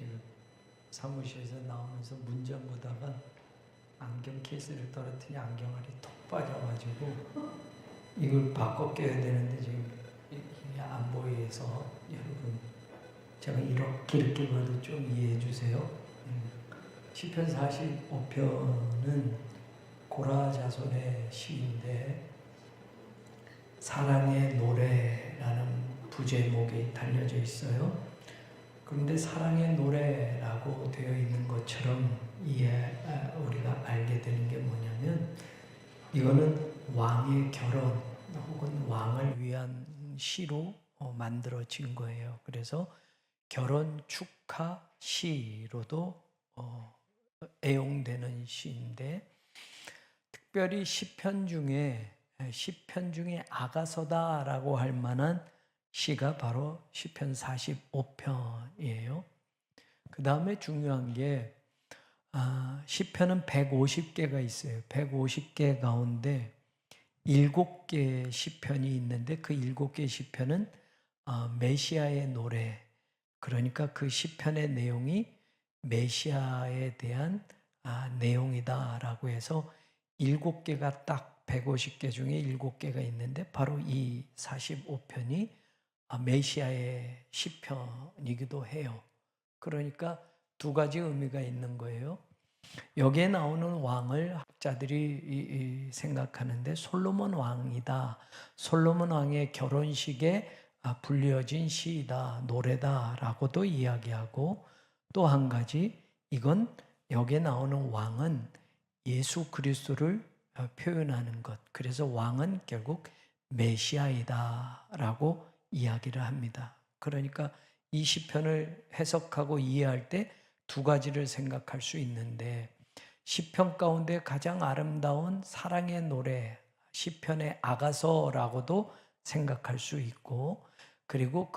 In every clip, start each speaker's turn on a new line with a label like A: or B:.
A: 지금 사무실에서 나오면서 문장 보다가 안경 케이스를 떨어뜨리 안경알이 톡 빠져가지고 이걸 바꿔 껴야 되는데 지금 이게 안 보여서 여러분 제가 이렇게 봐도 좀 이해해 주세요. 시편 45편은 고라 자손의 시인데 사랑의 노래라는 부제목이 달려져 있어요. 그런데 사랑의 노래라고 되어 있는 것처럼 우리가 알게 되는 게 뭐냐면 이거는 왕의 결혼 혹은 왕을 위한 시로 만들어진 거예요. 그래서 결혼 축하 시로도 애용되는 시인데 특별히 시편 중에 아가서다라고 할 만한 시가 바로 시편 45편이에요. 그 다음에 중요한 게 시편은 150개가 있어요. 150개 가운데 7개의 시편이 있는데 그 7개의 시편은 메시아의 노래, 그러니까 그 시편의 내용이 메시아에 대한 내용이다라고 해서 7개가 딱 150개 중에 7개가 있는데 바로 이 45편이 메시아의 시편이기도 해요. 그러니까 두 가지 의미가 있는 거예요. 여기에 나오는 왕을 학자들이 생각하는데 솔로몬 왕이다. 솔로몬 왕의 결혼식에 불려진 시이다, 노래다라고도 이야기하고 또 한 가지 이건 여기에 나오는 왕은 예수 그리스도를 표현하는 것. 그래서 왕은 결국 메시아이다라고 이야기를 합니다. 그러니까 이 시편을 해석하고 이해할 때 두 가지를 생각할 수 있는데 시편 가운데 가장 아름다운 사랑의 노래, 시편의 아가서라고도 생각할 수 있고 그리고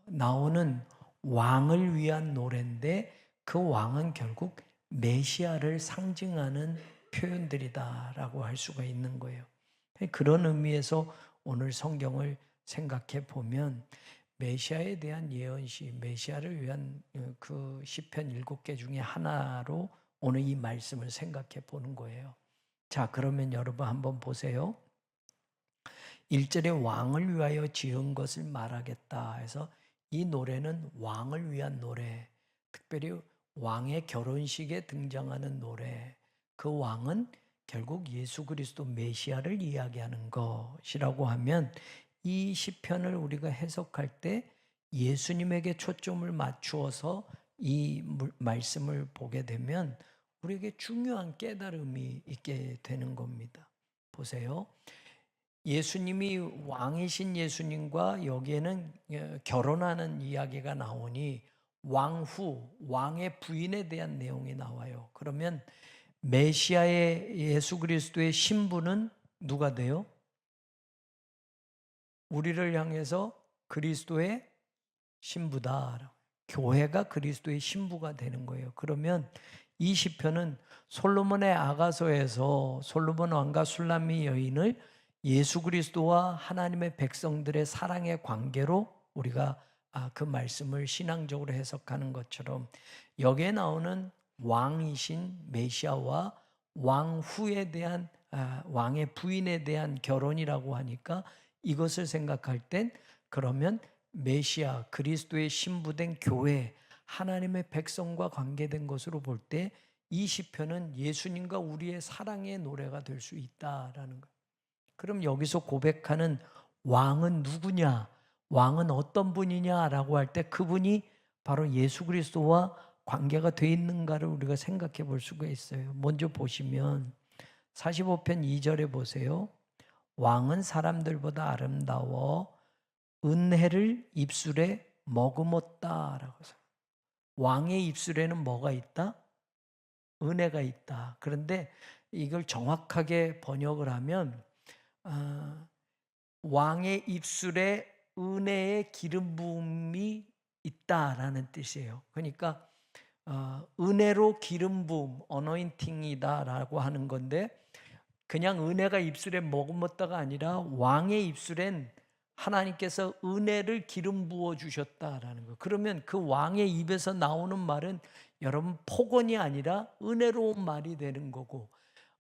A: 나오는 왕을 위한 노래인데 그 왕은 결국 메시아를 상징하는 표현들이다라고 할 수가 있는 거예요. 그런 의미에서 오늘 성경을 생각해 보면 메시아에 대한 예언시, 메시아를 위한 그 시편 7개 중에 하나로 오늘 이 말씀을 생각해 보는 거예요. 자, 그러면 여러분 한번 보세요. 1절에 왕을 위하여 지은 것을 말하겠다 해서 이 노래는 왕을 위한 노래, 특별히 왕의 결혼식에 등장하는 노래, 그 왕은 결국 예수 그리스도 메시아를 이야기하는 것이라고 하면 이 시편을 우리가 해석할 때 예수님에게 초점을 맞추어서 이 말씀을 보게 되면 우리에게 중요한 깨달음이 있게 되는 겁니다. 보세요. 예수님이 왕이신 예수님과 여기에는 결혼하는 이야기가 나오니 왕후, 왕의 부인에 대한 내용이 나와요. 그러면 메시아의 예수 그리스도의 신부는 누가 돼요? 우리를 향해서 그리스도의 신부다. 교회가 그리스도의 신부가 되는 거예요. 그러면 이 시편은 솔로몬의 아가서에서 솔로몬 왕과 술람미 여인을 예수 그리스도와 하나님의 백성들의 사랑의 관계로 우리가 그 말씀을 신앙적으로 해석하는 것처럼 여기에 나오는 왕이신 메시아와 왕후에 대한 왕의 부인에 대한 결혼이라고 하니까 이것을 생각할 땐 그러면 메시아 그리스도의 신부된 교회 하나님의 백성과 관계된 것으로 볼 때 이 시편은 예수님과 우리의 사랑의 노래가 될 수 있다라는 것. 그럼 여기서 고백하는 왕은 누구냐? 왕은 어떤 분이냐라고 할 때 그분이 바로 예수 그리스도와 관계가 돼 있는가를 우리가 생각해 볼 수가 있어요. 먼저 보시면 45편 2절에 보세요. 왕은 사람들보다 아름다워 은혜를 입술에 머금었다라고 해서 왕의 입술에는 뭐가 있다? 은혜가 있다. 그런데 이걸 정확하게 번역을 하면 왕의 입술에 은혜의 기름 부음이 있다라는 뜻이에요. 그러니까 은혜로 기름 부음, 어노인팅이다라고 하는 건데 그냥 은혜가 입술에 머금었다가 아니라 왕의 입술엔 하나님께서 은혜를 기름 부어 주셨다라는 거예요. 그러면 그 왕의 입에서 나오는 말은 여러분 폭언이 아니라 은혜로운 말이 되는 거고,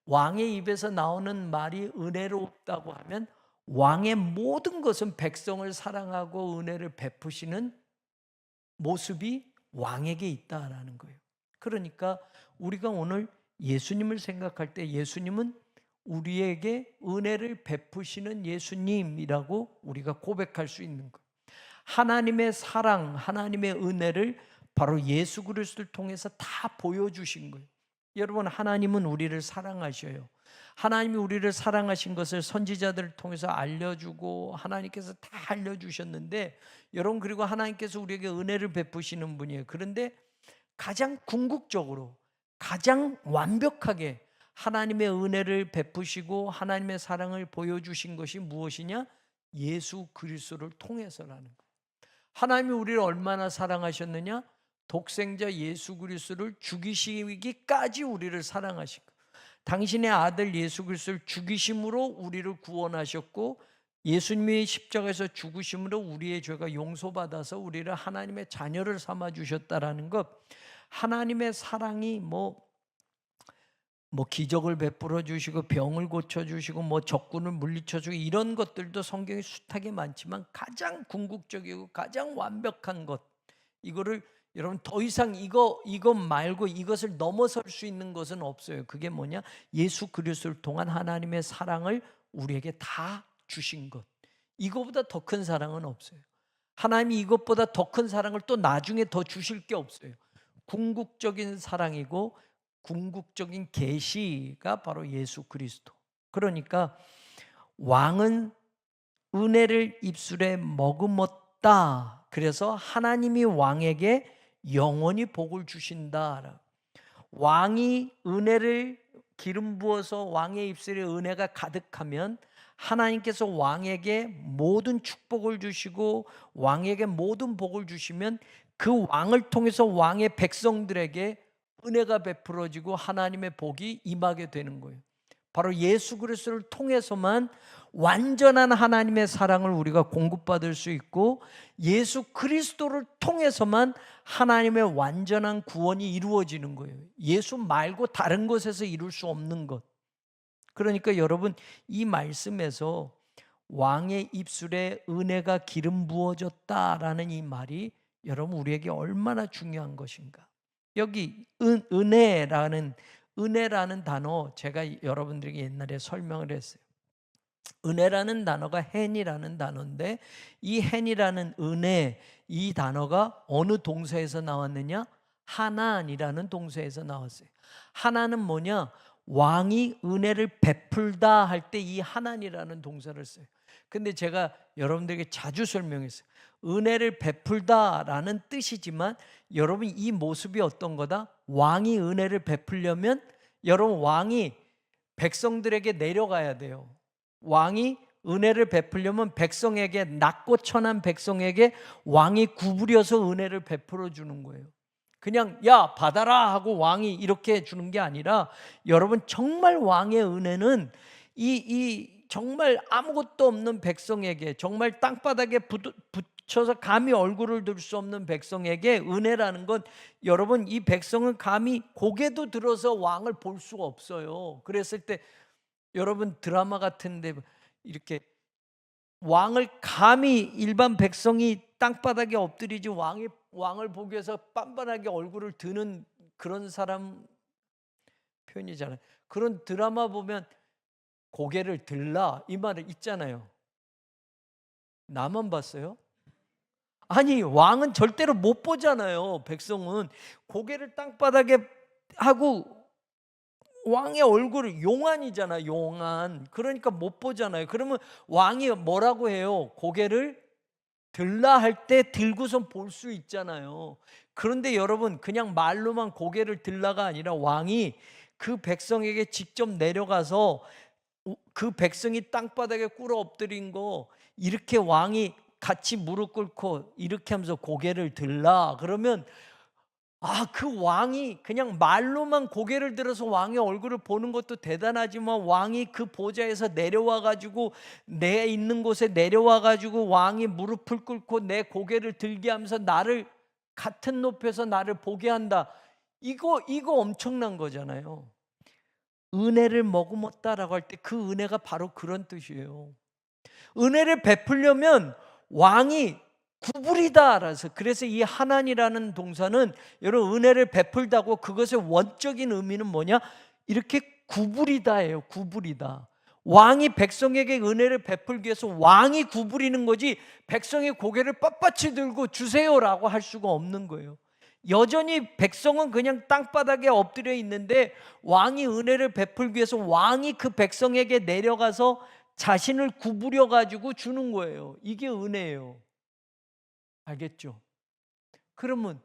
A: 왕의 입에서 나오는 말이 은혜롭다고 하면 왕의 모든 것은 백성을 사랑하고 은혜를 베푸시는 모습이 왕에게 있다라는 거예요. 그러니까 우리가 오늘 예수님을 생각할 때 예수님은 우리에게 은혜를 베푸시는 예수님이라고 우리가 고백할 수 있는 거예요. 하나님의 사랑, 하나님의 은혜를 바로 예수 그리스도를 통해서 다 보여주신 거예요. 여러분, 하나님은 우리를 사랑하셔요. 하나님이 우리를 사랑하신 것을 선지자들을 통해서 알려주고 하나님께서 다 알려주셨는데, 여러분, 그리고 하나님께서 우리에게 은혜를 베푸시는 분이에요. 그런데 가장 궁극적으로 가장 완벽하게 하나님의 은혜를 베푸시고 하나님의 사랑을 보여주신 것이 무엇이냐? 예수 그리스도를 통해서라는 거예요. 하나님이 우리를 얼마나 사랑하셨느냐? 독생자 예수 그리스도를 죽이시기까지 우리를 사랑하신 거예요. 당신의 아들 예수 그리스도를 죽이심으로 우리를 구원하셨고, 예수님이 십자가에서 죽으심으로 우리의 죄가 용서받아서 우리를 하나님의 자녀를 삼아 주셨다라는 것. 하나님의 사랑이 뭐 기적을 베풀어 주시고 병을 고쳐 주시고 뭐 적군을 물리쳐 주고 이런 것들도 성경에 숱하게 많지만, 가장 궁극적이고 가장 완벽한 것, 이거를 여러분 더 이상 이것 말고 이것을 넘어설 수 있는 것은 없어요. 그게 뭐냐? 예수 그리스도를 통한 하나님의 사랑을 우리에게 다 주신 것. 이거보다 더 큰 사랑은 없어요. 하나님이 이것보다 더 큰 사랑을 또 나중에 더 주실 게 없어요. 궁극적인 사랑이고 궁극적인 계시가 바로 예수 그리스도. 그러니까 왕은 은혜를 입술에 머금었다. 그래서 하나님이 왕에게 영원히 복을 주신다. 왕이 은혜를 기름 부어서 왕의 입술에 은혜가 가득하면 하나님께서 왕에게 모든 축복을 주시고 왕에게 모든 복을 주시면 그 왕을 통해서 왕의 백성들에게 은혜가 베풀어지고 하나님의 복이 임하게 되는 거예요. 바로 예수 그리스도를 통해서만 완전한 하나님의 사랑을 우리가 공급받을 수 있고, 예수 그리스도를 통해서만 하나님의 완전한 구원이 이루어지는 거예요. 예수 말고 다른 곳에서 이룰 수 없는 것. 그러니까 여러분, 이 말씀에서 왕의 입술에 은혜가 기름 부어졌다라는 이 말이 여러분 우리에게 얼마나 중요한 것인가. 여기 은혜라는 단어, 제가 여러분들에게 옛날에 설명을 했어요. 은혜라는 단어가 헨이라는 단어인데, 이 헨이라는 은혜, 이 단어가 어느 동사에서 나왔느냐? 하나니라는 동사에서 나왔어요. 하나는 뭐냐? 왕이 은혜를 베풀다 할 때 이 하나니라는 동사를 써요. 근데 제가 여러분들에게 자주 설명했어요. 은혜를 베풀다라는 뜻이지만 여러분, 이 모습이 어떤 거다? 왕이 은혜를 베풀려면 여러분, 왕이 백성들에게 내려가야 돼요. 왕이 은혜를 베풀려면 백성에게, 낮고 천한 백성에게 왕이 구부려서 은혜를 베풀어 주는 거예요. 그냥 야 받아라 하고 왕이 이렇게 주는 게 아니라, 여러분 정말 왕의 은혜는 이 정말 아무것도 없는 백성에게, 정말 땅바닥에 붙여서 감히 얼굴을 들 수 없는 백성에게 은혜라는 건, 여러분 이 백성은 감히 고개도 들어서 왕을 볼 수가 없어요. 그랬을 때 여러분 드라마 같은데 이렇게 왕을 감히 일반 백성이 땅바닥에 엎드리지 왕을 보기 위해서 빤빤하게 얼굴을 드는 그런 사람 표현이잖아요. 그런 드라마 보면 고개를 들라 이 말을 있잖아요. 나만 봤어요? 아니, 왕은 절대로 못 보잖아요. 백성은 고개를 땅바닥에 하고 왕의 얼굴을, 용안이잖아, 용안. 그러니까 못 보잖아요. 그러면 왕이 뭐라고 해요? 고개를 들라 할 때 들고선 볼 수 있잖아요. 그런데 여러분, 그냥 말로만 고개를 들라가 아니라 왕이 그 백성에게 직접 내려가서 그 백성이 땅바닥에 꿇어 엎드린 거 이렇게 왕이 같이 무릎 꿇고 이렇게 하면서 고개를 들라 그러면, 그 왕이 그냥 말로만 고개를 들어서 왕의 얼굴을 보는 것도 대단하지만 왕이 그 보좌에서 내려와 가지고 내 있는 곳에 내려와 가지고 왕이 무릎을 꿇고 내 고개를 들게 하면서 나를 같은 높이에서 나를 보게 한다. 이거 엄청난 거잖아요. 은혜를 머금었다라고 할 때 그 은혜가 바로 그런 뜻이에요. 은혜를 베풀려면 왕이 구부리다라서, 그래서 이 하나니라는 동사는 여러분 은혜를 베풀다고 그것의 원적인 의미는 뭐냐? 이렇게 구부리다예요. 구부리다. 왕이 백성에게 은혜를 베풀기 위해서 왕이 구부리는 거지 백성의 고개를 빳빳이 들고 주세요라고 할 수가 없는 거예요. 여전히 백성은 그냥 땅바닥에 엎드려 있는데 왕이 은혜를 베풀기 위해서 왕이 그 백성에게 내려가서 자신을 구부려 가지고 주는 거예요. 이게 은혜예요. 알겠죠? 그러면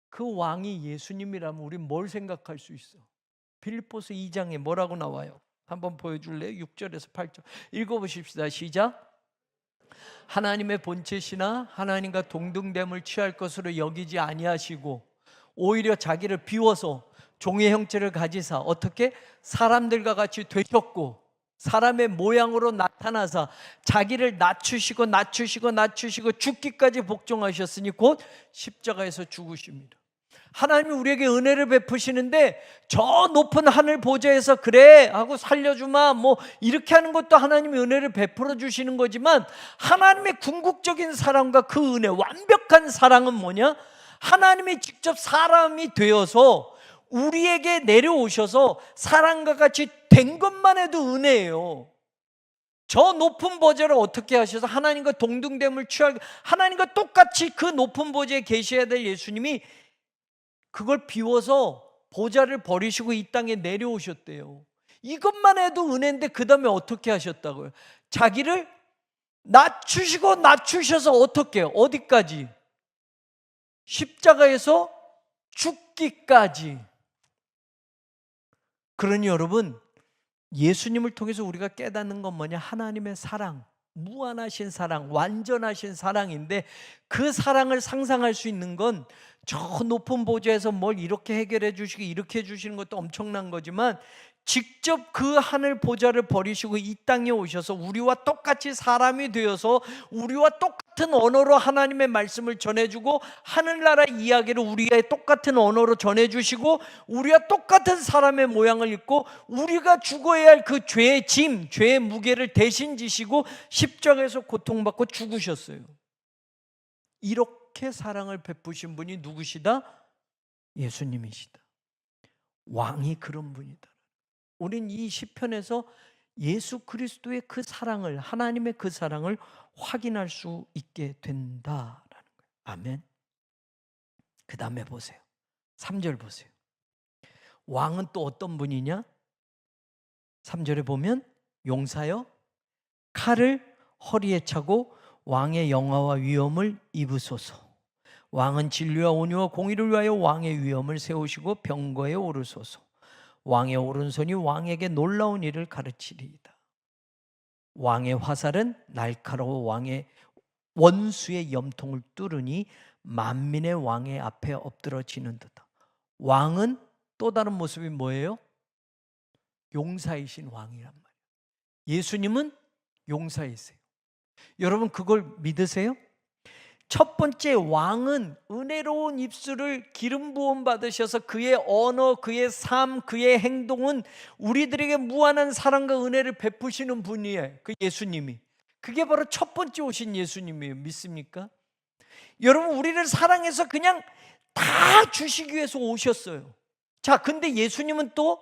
A: 그 왕이 예수님이라면 우리 뭘 생각할 수 있어? 빌립보서 2장에 뭐라고 나와요? 한번 보여줄래요? 6절에서 8절 읽어보십시다. 시작. 하나님의 본체시나 하나님과 동등됨을 취할 것으로 여기지 아니하시고 오히려 자기를 비워서 종의 형체를 가지사 어떻게? 사람들과 같이 되셨고 사람의 모양으로 나타나사 자기를 낮추시고 죽기까지 복종하셨으니 곧 십자가에서 죽으십니다. 하나님이 우리에게 은혜를 베푸시는데 저 높은 하늘 보좌에서 그래 하고 살려주마 뭐 이렇게 하는 것도 하나님이 은혜를 베풀어 주시는 거지만 하나님의 궁극적인 사랑과 그 은혜, 완벽한 사랑은 뭐냐? 하나님이 직접 사람이 되어서 우리에게 내려오셔서 사람과 같이 된 것만 해도 은혜예요. 저 높은 보좌를 어떻게 하셔서 하나님과 동등됨을 취하게, 하나님과 똑같이 그 높은 보좌에 계셔야 될 예수님이 그걸 비워서 보좌를 버리시고 이 땅에 내려오셨대요. 이것만 해도 은혜인데 그 다음에 어떻게 하셨다고요? 자기를 낮추셔서 어떻게 해요? 어디까지? 십자가에서 죽기까지. 그러니 여러분, 예수님을 통해서 우리가 깨닫는 건 뭐냐? 하나님의 사랑, 무한하신 사랑, 완전하신 사랑인데 그 사랑을 상상할 수 있는 건 저 높은 보좌에서 뭘 이렇게 해결해 주시고 이렇게 해 주시는 것도 엄청난 거지만 직접 그 하늘 보좌를 버리시고 이 땅에 오셔서 우리와 똑같이 사람이 되어서 우리와 똑같은 언어로 하나님의 말씀을 전해주고 하늘나라 이야기를 우리의 똑같은 언어로 전해주시고 우리와 똑같은 사람의 모양을 입고 우리가 죽어야 할 그 죄의 짐, 죄의 무게를 대신 지시고 십자가에서 고통받고 죽으셨어요. 이렇게 사랑을 베푸신 분이 누구시다? 예수님이시다. 왕이 그런 분이다. 우린 이 시편에서 예수 그리스도의 그 사랑을, 하나님의 그 사랑을 확인할 수 있게 된다라는 거예요. 아멘. 그 다음에 보세요. 3절 보세요. 왕은 또 어떤 분이냐? 3절에 보면 용사여 칼을 허리에 차고 왕의 영화와 위엄을 입으소서. 왕은 진리와 온유와 공의를 위하여 왕의 위엄을 세우시고 병거에 오르소서. 왕의 오른손이 왕에게 놀라운 일을 가르치리이다. 왕의 화살은 날카로워 왕의 원수의 염통을 뚫으니 만민의 왕의 앞에 엎드러지는 듯다. 왕은 또 다른 모습이 뭐예요? 용사이신 왕이란 말이에요. 예수님은 용사이세요. 여러분 그걸 믿으세요? 첫 번째, 왕은 은혜로운 입술을 기름 부음 받으셔서 그의 언어, 그의 삶, 그의 행동은 우리들에게 무한한 사랑과 은혜를 베푸시는 분이에요. 그 예수님이. 그게 바로 첫 번째 오신 예수님이에요. 믿습니까? 여러분 우리를 사랑해서 그냥 다 주시기 위해서 오셨어요. 자, 근데 예수님은 또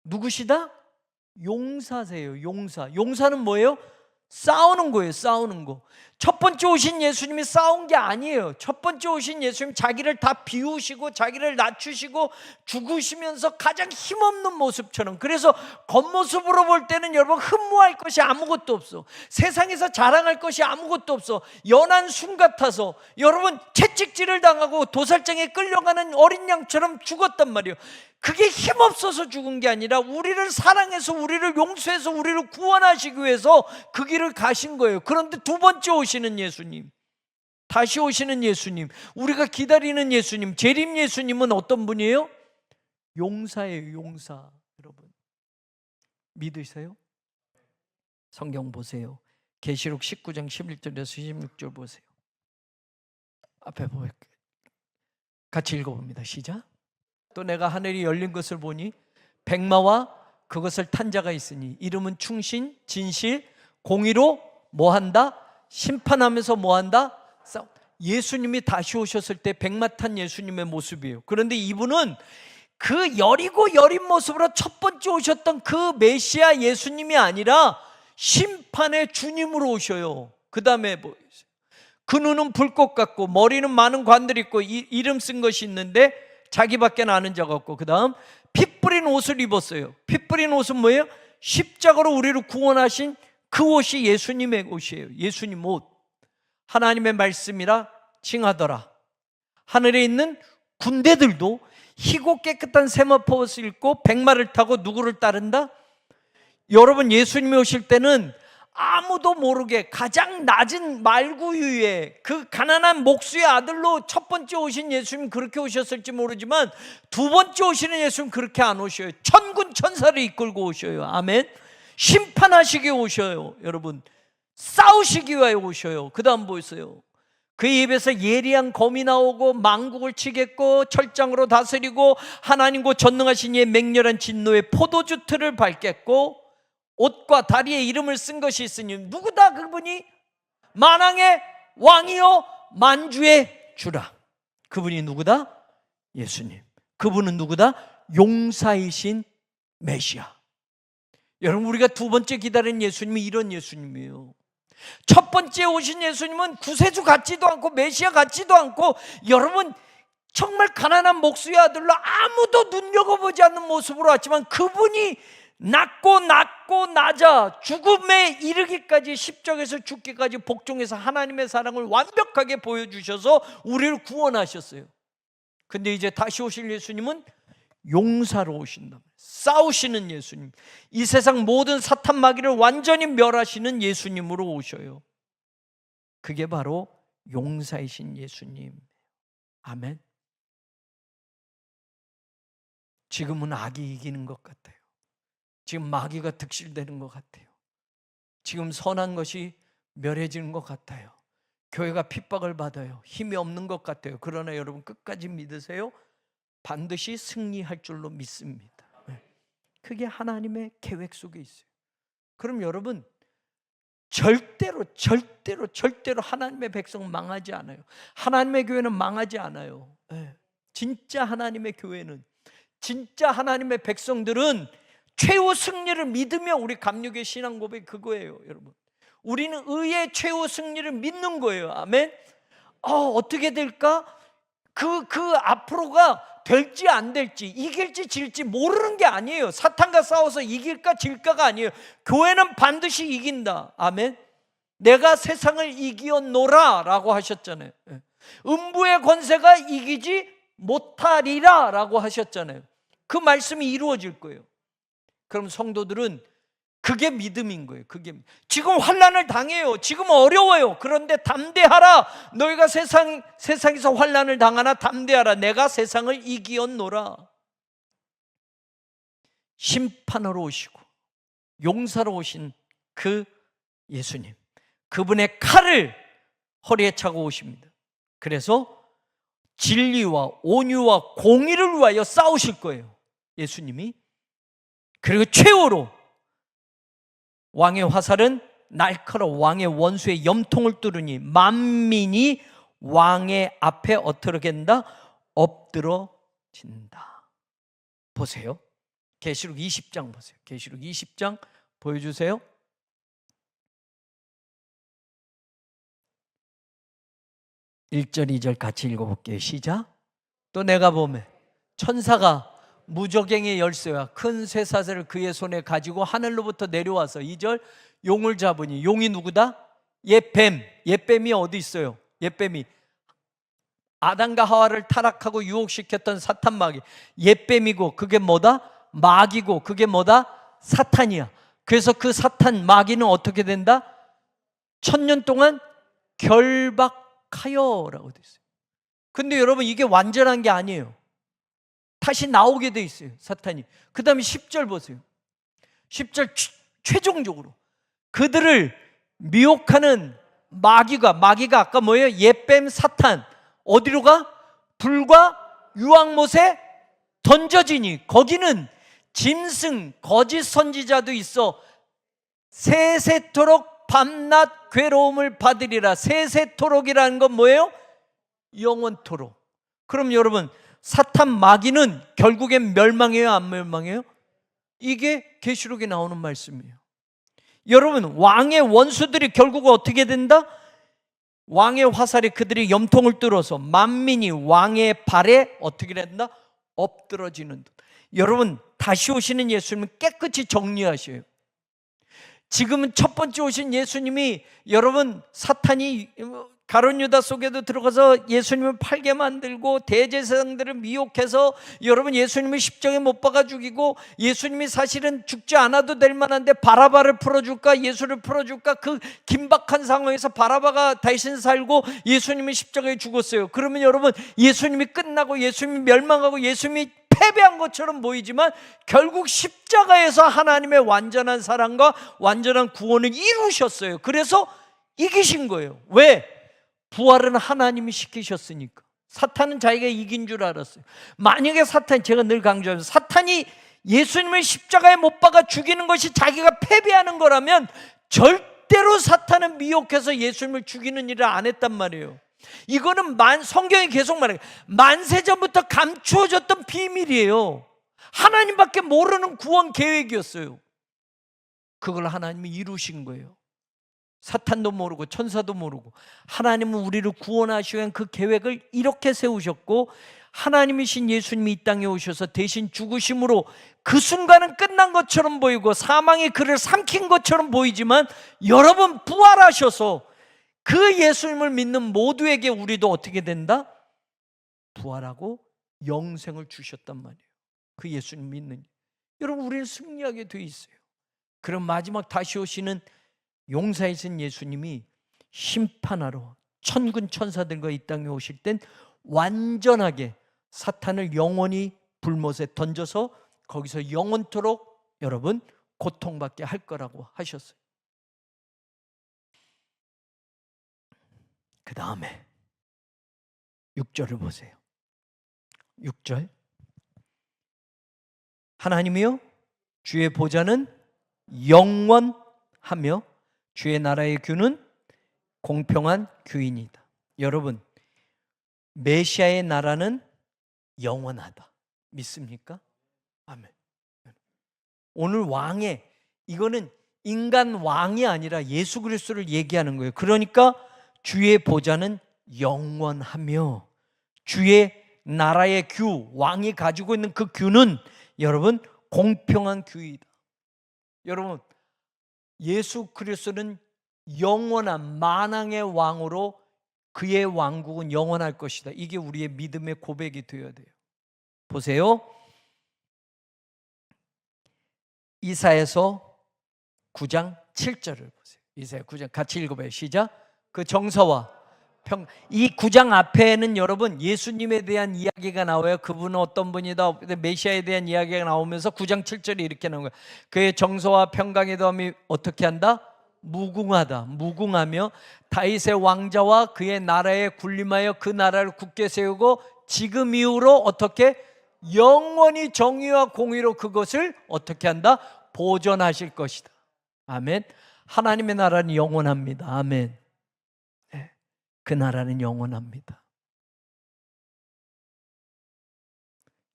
A: 누구시다? 용사세요. 용사. 용사는 뭐예요? 싸우는 거예요. 싸우는 거. 첫 번째 오신 예수님이 싸운 게 아니에요. 첫 번째 오신 예수님 자기를 다 비우시고 자기를 낮추시고 죽으시면서 가장 힘없는 모습처럼, 그래서 겉모습으로 볼 때는 여러분 흠모할 것이 아무것도 없어. 세상에서 자랑할 것이 아무것도 없어. 연한 순 같아서 여러분 채찍질을 당하고 도살장에 끌려가는 어린 양처럼 죽었단 말이에요. 그게 힘없어서 죽은 게 아니라 우리를 사랑해서 우리를 용서해서 우리를 구원하시기 위해서 그 길을 가신 거예요. 그런데 두 번째 오시는 예수님, 다시 오시는 예수님, 우리가 기다리는 예수님, 재림 예수님은 어떤 분이에요? 용사예요, 용사. 여러분 믿으세요? 성경 보세요. 계시록 19장 11절에서 16절 보세요. 앞에 보여요. 같이 읽어봅니다. 시작. 또 내가 하늘이 열린 것을 보니 백마와 그것을 탄 자가 있으니 이름은 충신, 진실, 공의로 뭐한다? 심판하면서 뭐한다? 예수님이 다시 오셨을 때 백마 탄 예수님의 모습이에요. 그런데 이분은 그 여리고 여린 모습으로 첫 번째 오셨던 그 메시아 예수님이 아니라 심판의 주님으로 오셔요. 그 다음에 뭐, 그 눈은 불꽃 같고 머리는 많은 관들이 있고 이름 쓴 것이 있는데 자기밖에 아는 자가 없고, 그 다음 피 뿌린 옷을 입었어요. 피 뿌린 옷은 뭐예요? 십자가로 우리를 구원하신 그 옷이 예수님의 옷이에요. 예수님 옷. 하나님의 말씀이라 칭하더라. 하늘에 있는 군대들도 희고 깨끗한 세마포 옷을 입고 백마를 타고 누구를 따른다? 여러분 예수님이 오실 때는 아무도 모르게 가장 낮은 말구유의 그 가난한 목수의 아들로 첫 번째 오신 예수님 그렇게 오셨을지 모르지만 두 번째 오시는 예수님 그렇게 안 오셔요. 천군 천사를 이끌고 오셔요. 아멘. 심판하시기 오셔요. 여러분 싸우시기 위하여 오셔요. 그 다음 보세요. 그의 입에서 예리한 검이 나오고 망국을 치겠고 철장으로 다스리고 하나님과 전능하신 이의 맹렬한 진노의 포도주 틀을 밟겠고 옷과 다리에 이름을 쓴 것이 있으니 누구다 그분이? 만왕의 왕이요 만주의 주라. 그분이 누구다? 예수님. 그분은 누구다? 용사이신 메시아. 여러분 우리가 두 번째 기다리는 예수님이 이런 예수님이에요. 첫 번째 오신 예수님은 구세주 같지도 않고 메시아 같지도 않고 여러분 정말 가난한 목수의 아들로 아무도 눈여겨보지 않는 모습으로 왔지만 그분이 낮고 낮아 죽음에 이르기까지 십자가에서 죽기까지 복종해서 하나님의 사랑을 완벽하게 보여주셔서 우리를 구원하셨어요. 근데 이제 다시 오실 예수님은 용사로 오신다. 싸우시는 예수님, 이 세상 모든 사탄 마귀를 완전히 멸하시는 예수님으로 오셔요. 그게 바로 용사이신 예수님. 아멘. 지금은 악이 이기는 것 같아요. 지금 마귀가 득실되는 것 같아요. 지금 선한 것이 멸해지는 것 같아요. 교회가 핍박을 받아요. 힘이 없는 것 같아요. 그러나 여러분 끝까지 믿으세요. 반드시 승리할 줄로 믿습니다. 그게 하나님의 계획 속에 있어요. 그럼 여러분 절대로 하나님의 백성은 망하지 않아요. 하나님의 교회는 망하지 않아요. 진짜 하나님의 교회는, 진짜 하나님의 백성들은 최후 승리를 믿으며, 우리 감리교회 신앙 고백이 그거예요. 여러분 우리는 의의 최후 승리를 믿는 거예요. 아멘. 어떻게 될까? 그 앞으로가 될지 안 될지, 이길지 질지 모르는 게 아니에요. 사탄과 싸워서 이길까 질까가 아니에요. 교회는 반드시 이긴다. 아멘. 내가 세상을 이기었노라 라고 하셨잖아요. 음부의 권세가 이기지 못하리라 라고 하셨잖아요. 그 말씀이 이루어질 거예요. 그럼 성도들은 그게 믿음인 거예요. 그게 지금 환난을 당해요. 지금 어려워요. 그런데 담대하라. 너희가 세상에서 환난을 당하나 담대하라. 내가 세상을 이기었노라. 심판으로 오시고 용사로 오신 그 예수님, 그분의 칼을 허리에 차고 오십니다. 그래서 진리와 온유와 공의를 위하여 싸우실 거예요. 예수님이. 그리고 최후로 왕의 화살은 날카로워 왕의 원수의 염통을 뚫으니 만민이 왕의 앞에 어떻게 된다? 엎드러진다. 보세요. 계시록 20장 보세요. 계시록 20장 보여주세요. (1절) (2절) 같이 읽어볼게요. 시작. 또 내가 보매 천사가 무저갱의 열쇠와 큰 쇠사슬을 그의 손에 가지고 하늘로부터 내려와서 2절 용을 잡으니, 용이 누구다? 옛뱀. 옛뱀이 어디 있어요? 옛뱀이 아담과 하와를 타락하고 유혹시켰던 사탄 마귀. 옛뱀이고 그게 뭐다? 마귀고 그게 뭐다? 사탄이야. 그래서 그 사탄 마귀는 어떻게 된다? 1000년 동안 결박당한다. 미혹하여라고 돼 있어요. 근데 여러분 이게 완전한 게 아니에요. 다시 나오게 돼 있어요, 사탄이. 그 다음에 10절 보세요. 10절 최종적으로 그들을 미혹하는 마귀가 아까 뭐예요? 옛뱀 사탄 어디로 가? 불과 유황못에 던져지니 거기는 짐승 거짓 선지자도 있어 세세토록 밤낮 괴로움을 받으리라. 세세토록이라는 건 뭐예요? 영원토록. 그럼 여러분 사탄 마귀는 결국엔 멸망해요, 안 멸망해요? 이게 계시록에 나오는 말씀이에요. 여러분 왕의 원수들이 결국 어떻게 된다? 왕의 화살에 그들이 염통을 뚫어서 만민이 왕의 발에 어떻게 된다? 엎드러지는 듯. 여러분 다시 오시는 예수님은 깨끗이 정리하셔요. 지금은 첫 번째 오신 예수님이 여러분 사탄이 가룟 유다 속에도 들어가서 예수님을 팔게 만들고 대제사장들을 미혹해서 여러분 예수님을 십자가에 못 박아 죽이고 예수님이 사실은 죽지 않아도 될 만한데 바라바를 풀어줄까 예수를 풀어줄까 그 긴박한 상황에서 바라바가 대신 살고 예수님이 십자가에 죽었어요. 그러면 여러분 예수님이 끝나고 예수님이 멸망하고 예수님이 패배한 것처럼 보이지만 결국 십자가에서 하나님의 완전한 사랑과 완전한 구원을 이루셨어요. 그래서 이기신 거예요. 왜? 부활은 하나님이 시키셨으니까. 사탄은 자기가 이긴 줄 알았어요. 만약에 제가 늘 강조하면서 사탄이 예수님을 십자가에 못 박아 죽이는 것이 자기가 패배하는 거라면 절대로 사탄은 미혹해서 예수님을 죽이는 일을 안 했단 말이에요. 이거는 성경이 계속 말해요. 만세전부터 감추어졌던 비밀이에요. 하나님밖에 모르는 구원 계획이었어요. 그걸 하나님이 이루신 거예요. 사탄도 모르고 천사도 모르고 하나님은 우리를 구원하시기 위한 그 계획을 이렇게 세우셨고 하나님이신 예수님이 이 땅에 오셔서 대신 죽으심으로 그 순간은 끝난 것처럼 보이고 사망이 그를 삼킨 것처럼 보이지만 여러분 부활하셔서 그 예수님을 믿는 모두에게 우리도 어떻게 된다? 부활하고 영생을 주셨단 말이에요. 그 예수님 믿는 여러분 우리는 승리하게 돼 있어요. 그럼 마지막 다시 오시는 용사이신 예수님이 심판하러 천군 천사들과 이 땅에 오실 땐 완전하게 사탄을 영원히 불못에 던져서 거기서 영원토록 여러분 고통받게 할 거라고 하셨어요. 그 다음에 6절을 보세요. 6절 하나님이요 주의 보좌는 영원하며 주의 나라의 규는 공평한 규이니이다. 여러분 메시아의 나라는 영원하다. 믿습니까? 아멘. 오늘 왕의 이거는 인간 왕이 아니라 예수 그리스도를 얘기하는 거예요. 그러니까 주의 보좌는 영원하며 주의 나라의 규, 왕이 가지고 있는 그 규는 여러분 공평한 규이다. 여러분 예수 그리스도는 영원한 만왕의 왕으로 그의 왕국은 영원할 것이다. 이게 우리의 믿음의 고백이 되어야 돼요. 보세요. 이사야서 9장 7절을 보세요. 이사야 9장 같이 읽어봐요. 시작. 그 정서와 이 9장 앞에는 여러분 예수님에 대한 이야기가 나와요. 그분은 어떤 분이다 메시아에 대한 이야기가 나오면서 9장 7절이 이렇게 나온 거예요. 그의 정서와 평강의 다음이 어떻게 한다? 무궁하다. 무궁하며 다윗의 왕자와 그의 나라에 군림하여 그 나라를 굳게 세우고 지금 이후로 어떻게 영원히 정의와 공의로 그것을 어떻게 한다? 보존하실 것이다. 아멘. 하나님의 나라는 영원합니다. 아멘. 그 나라는 영원합니다.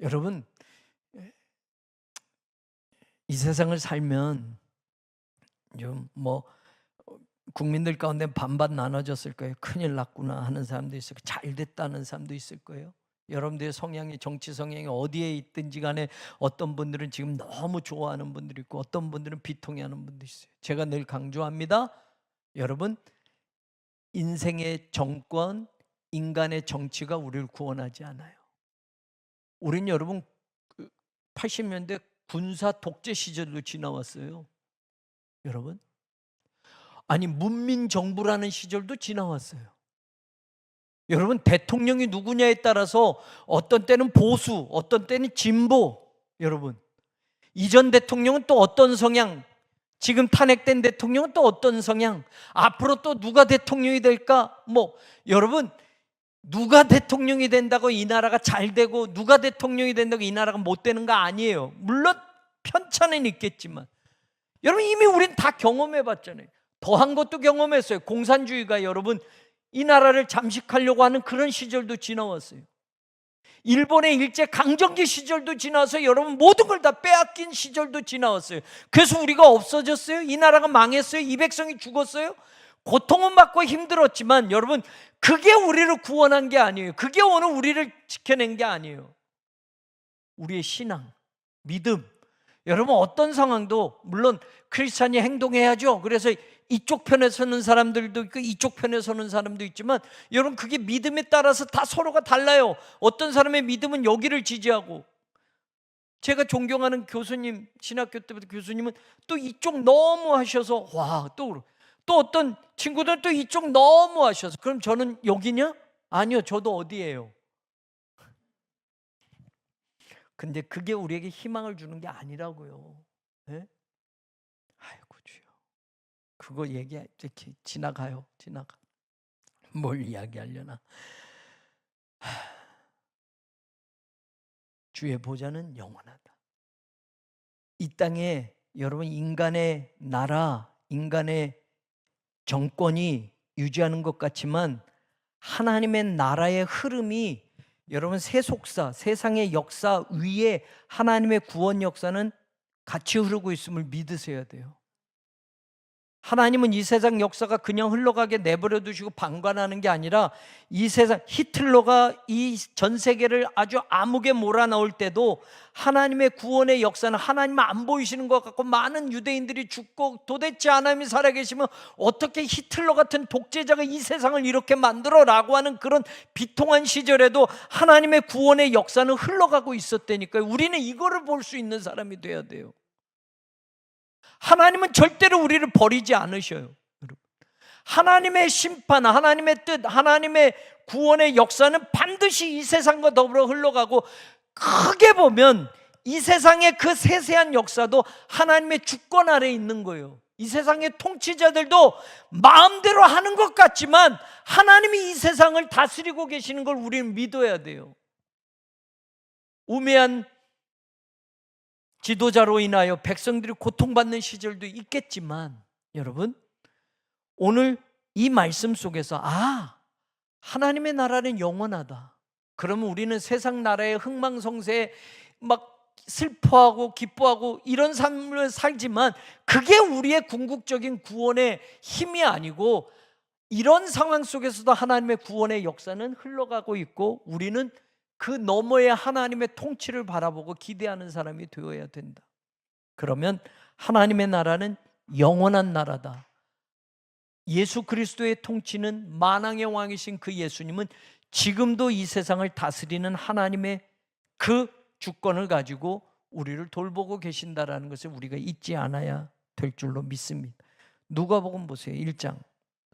A: 여러분 이 세상을 살면 좀 국민들 가운데 반반 나눠졌을 거예요. 큰일 났구나 하는 사람도 있을 거예요. 잘 됐다는 사람도 있을 거예요. 여러분들의 성향이 정치 성향이 어디에 있든지 간에 어떤 분들은 지금 너무 좋아하는 분들이 있고 어떤 분들은 비통해하는 분도 있어요. 제가 늘 강조합니다. 여러분 인생의 정권, 인간의 정치가 우리를 구원하지 않아요. 우린 여러분 80년대 군사 독재 시절로 지나왔어요. 여러분 아니 문민정부라는 시절도 지나왔어요. 여러분, 대통령이 누구냐에 따라서 어떤 때는 보수, 어떤 때는 진보. 여러분, 이전 대통령은 또 어떤 성향, 지금 탄핵된 대통령은 또 어떤 성향, 앞으로 또 누가 대통령이 될까? 여러분, 누가 대통령이 된다고 이 나라가 잘 되고 누가 대통령이 된다고 이 나라가 못 되는 거 아니에요. 물론 편차는 있겠지만 여러분, 이미 우린 다 경험해 봤잖아요. 더한 것도 경험했어요. 공산주의가 여러분 이 나라를 잠식하려고 하는 그런 시절도 지나왔어요. 일본의 일제 강점기 시절도 지나서 여러분 모든 걸 다 빼앗긴 시절도 지나왔어요. 그래서 우리가 없어졌어요? 이 나라가 망했어요? 이 백성이 죽었어요? 고통은 받고 힘들었지만 여러분, 그게 우리를 구원한 게 아니에요. 그게 오늘 우리를 지켜낸 게 아니에요. 우리의 신앙, 믿음. 여러분, 어떤 상황도 물론 크리스찬이 행동해야죠. 그래서 이쪽 편에 서는 사람들도 있고 이쪽 편에 서는 사람도 있지만 여러분, 그게 믿음에 따라서 다 서로가 달라요. 어떤 사람의 믿음은 여기를 지지하고, 제가 존경하는 교수님, 신학교 때부터 교수님은 또 이쪽 너무 하셔서 또 어떤 친구들은 또 이쪽 너무 하셔서, 그럼 저는 여기냐? 아니요, 저도 어디예요. 근데 그게 우리에게 희망을 주는 게 아니라고요. 네? 아이고 주여, 그거 얘기해 이렇게 지나가요. 뭘 이야기하려나. 주의 보좌는 영원하다. 이 땅에 여러분, 인간의 나라, 인간의 정권이 유지하는 것 같지만 하나님의 나라의 흐름이, 여러분, 세속사, 세상의 역사 위에 하나님의 구원 역사는 같이 흐르고 있음을 믿으셔야 돼요. 하나님은 이 세상 역사가 그냥 흘러가게 내버려 두시고 방관하는 게 아니라, 이 세상, 히틀러가 이 전 세계를 아주 암흑에 몰아넣을 때도 하나님의 구원의 역사는 하나님은 안 보이시는 것 같고 많은 유대인들이 죽고, 도대체 하나님이 살아계시면 어떻게 히틀러 같은 독재자가 이 세상을 이렇게 만들어라고 하는 그런 비통한 시절에도 하나님의 구원의 역사는 흘러가고 있었다니까요. 우리는 이거를 볼 수 있는 사람이 돼야 돼요. 하나님은 절대로 우리를 버리지 않으셔요. 하나님의 심판, 하나님의 뜻, 하나님의 구원의 역사는 반드시 이 세상과 더불어 흘러가고, 크게 보면 이 세상의 그 세세한 역사도 하나님의 주권 아래에 있는 거예요. 이 세상의 통치자들도 마음대로 하는 것 같지만 하나님이 이 세상을 다스리고 계시는 걸 우리는 믿어야 돼요. 우매한 지도자로 인하여 백성들이 고통받는 시절도 있겠지만, 여러분, 오늘 이 말씀 속에서 하나님의 나라는 영원하다. 그러면 우리는 세상 나라의 흥망성쇠에 막 슬퍼하고 기뻐하고 이런 삶을 살지만 그게 우리의 궁극적인 구원의 힘이 아니고, 이런 상황 속에서도 하나님의 구원의 역사는 흘러가고 있고 우리는 그 너머에 하나님의 통치를 바라보고 기대하는 사람이 되어야 된다. 그러면 하나님의 나라는 영원한 나라다. 예수 그리스도의 통치는, 만왕의 왕이신 그 예수님은 지금도 이 세상을 다스리는 하나님의 그 주권을 가지고 우리를 돌보고 계신다라는 것을 우리가 잊지 않아야 될 줄로 믿습니다. 누가복음 보세요. 1장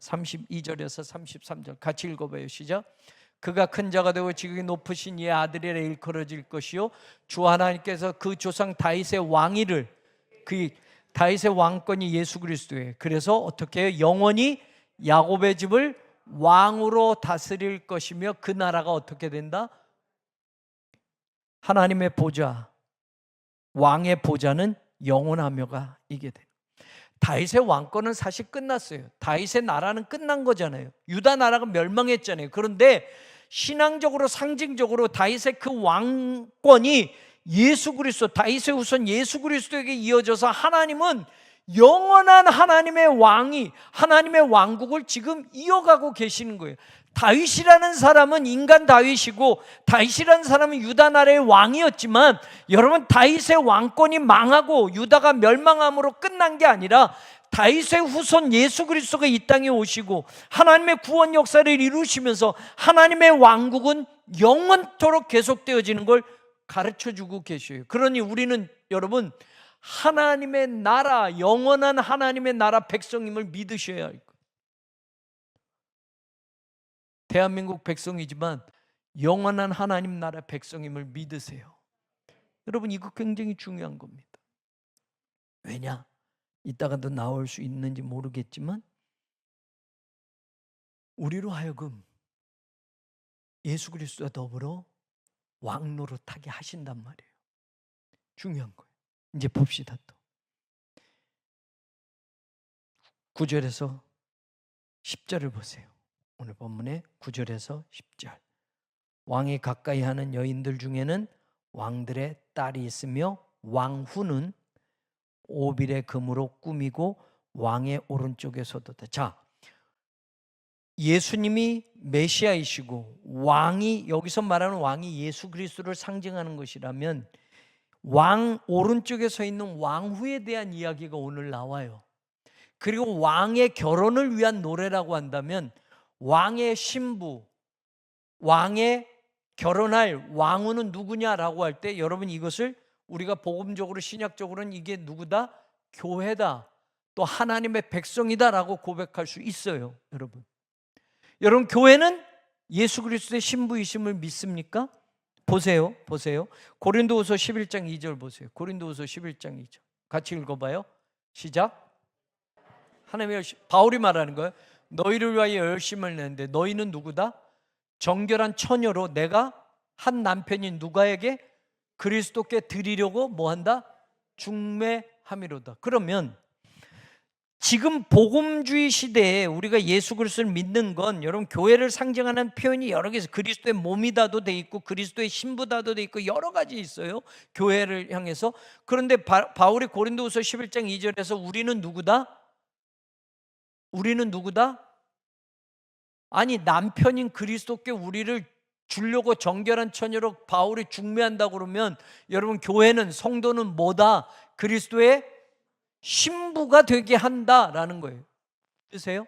A: 32절에서 33절 같이 읽어봐요. 시작. 그가 큰 자가 되고 지극히 높으신 이의 아들이라 일컬어질 것이요 주 하나님께서 그 조상 다윗의 왕위를, 그 다윗의 왕권이 예수 그리스도예요. 그래서 어떻게 해요? 영원히 야곱의 집을 왕으로 다스릴 것이며 그 나라가 어떻게 된다? 하나님의 보좌, 왕의 보좌는 영원하며가 이게 돼요. 다윗의 왕권은 사실 끝났어요. 다윗의 나라는 끝난 거잖아요. 유다 나라가 멸망했잖아요. 그런데 신앙적으로, 상징적으로 다윗의 그 왕권이 예수 그리스도, 다윗의 후손 예수 그리스도에게 이어져서 하나님은 영원한 하나님의 왕이, 하나님의 왕국을 지금 이어가고 계시는 거예요. 다윗이라는 사람은 인간 다윗이고, 다윗이라는 사람은 유다 나라의 왕이었지만, 여러분, 다윗의 왕권이 망하고 유다가 멸망함으로 끝난 게 아니라 다윗의 후손 예수 그리스도가 이 땅에 오시고 하나님의 구원 역사를 이루시면서 하나님의 왕국은 영원토록 계속되어지는 걸 가르쳐주고 계셔요. 그러니 우리는 여러분, 하나님의 나라, 영원한 하나님의 나라 백성임을 믿으셔야 할 거예요. 대한민국 백성이지만 영원한 하나님 나라 백성임을 믿으세요. 여러분, 이거 굉장히 중요한 겁니다. 왜냐? 이따가도 나올 수 있는지 모르겠지만 우리로 하여금 예수 그리스도와 더불어 왕 노릇하게 하신단 말이에요. 중요한 거예요. 이제 봅시다. 또 9절에서 10절을 보세요. 오늘 본문의 9절에서 10절. 왕이 가까이 하는 여인들 중에는 왕들의 딸이 있으며 왕후는 오빌의 금으로 꾸미고 왕의 오른쪽에 서도다. 자, 예수님이 메시아이시고 왕이, 여기서 말하는 왕이 예수 그리스도를 상징하는 것이라면 왕 오른쪽에 서 있는 왕후에 대한 이야기가 오늘 나와요. 그리고 왕의 결혼을 위한 노래라고 한다면 왕의 신부, 왕의 결혼할 왕후는 누구냐라고 할 때 여러분, 이것을 우리가 복음적으로 신약적으로는 이게 누구다? 교회다, 또 하나님의 백성이다라고 고백할 수 있어요. 여러분, 교회는 예수 그리스도의 신부이심을 믿습니까? 보세요. 고린도후서 11장 2절 보세요. 고린도후서 11장 2절 같이 읽어봐요. 시작. 하나님의 바울이 말하는 거예요. 너희를 위하여 열심을 내는데 너희는 누구다? 정결한 처녀로 내가 한 남편인 누가에게 그리스도께 드리려고 뭐한다? 중매함이로다. 그러면 지금 복음주의 시대에 우리가 예수 그리스도를 믿는 건, 여러분, 교회를 상징하는 표현이 여러 개 있어요. 그리스도의 몸이다도 돼 있고 그리스도의 신부다도 돼 있고 여러 가지 있어요, 교회를 향해서. 그런데 바울이 고린도후서 11장 2절에서 우리는 누구다? 아니, 남편인 그리스도께 우리를 주려고 정결한 처녀로 바울이 중매한다고 그러면 여러분, 교회는, 성도는 뭐다? 그리스도의 신부가 되게 한다라는 거예요. 보세요.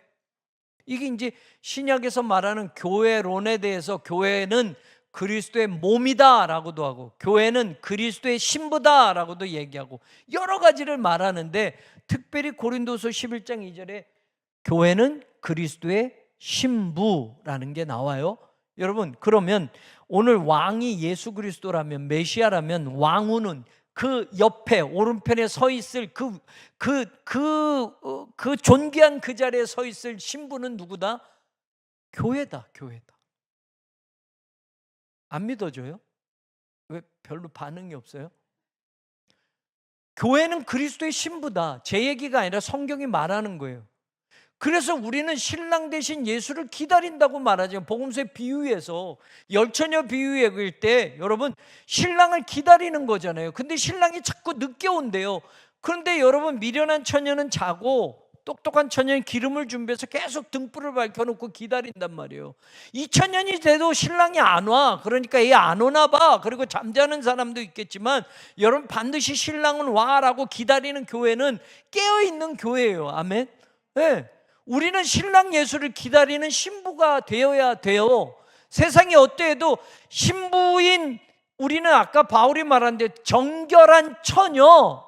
A: 이게 이제 신약에서 말하는 교회론에 대해서 교회는 그리스도의 몸이다라고도 하고 교회는 그리스도의 신부다라고도 얘기하고 여러 가지를 말하는데, 특별히 고린도서 11장 2절에 교회는 그리스도의 신부라는 게 나와요. 여러분, 그러면 오늘 왕이 예수 그리스도라면, 메시아라면 왕후는 그 옆에 오른편에 서 있을 그 존귀한 그 자리에 서 있을 신부는 누구다? 교회다. 안 믿어져요? 왜 별로 반응이 없어요? 교회는 그리스도의 신부다. 제 얘기가 아니라 성경이 말하는 거예요. 그래서 우리는 신랑 대신 예수를 기다린다고 말하죠. 복음서의 비유에서 열처녀 비유 얘기할 때 여러분, 신랑을 기다리는 거잖아요. 근데 신랑이 자꾸 늦게 온대요. 그런데 여러분, 미련한 처녀는 자고 똑똑한 처녀는 기름을 준비해서 계속 등불을 밝혀놓고 기다린단 말이에요. 2000년이 돼도 신랑이 안 와. 그러니까 얘 안 오나 봐. 그리고 잠자는 사람도 있겠지만 여러분, 반드시 신랑은 와라고 기다리는 교회는 깨어있는 교회예요. 아멘. 네. 우리는 신랑 예수를 기다리는 신부가 되어야 돼요. 세상이 어때도 신부인 우리는, 아까 바울이 말한 데 정결한 처녀,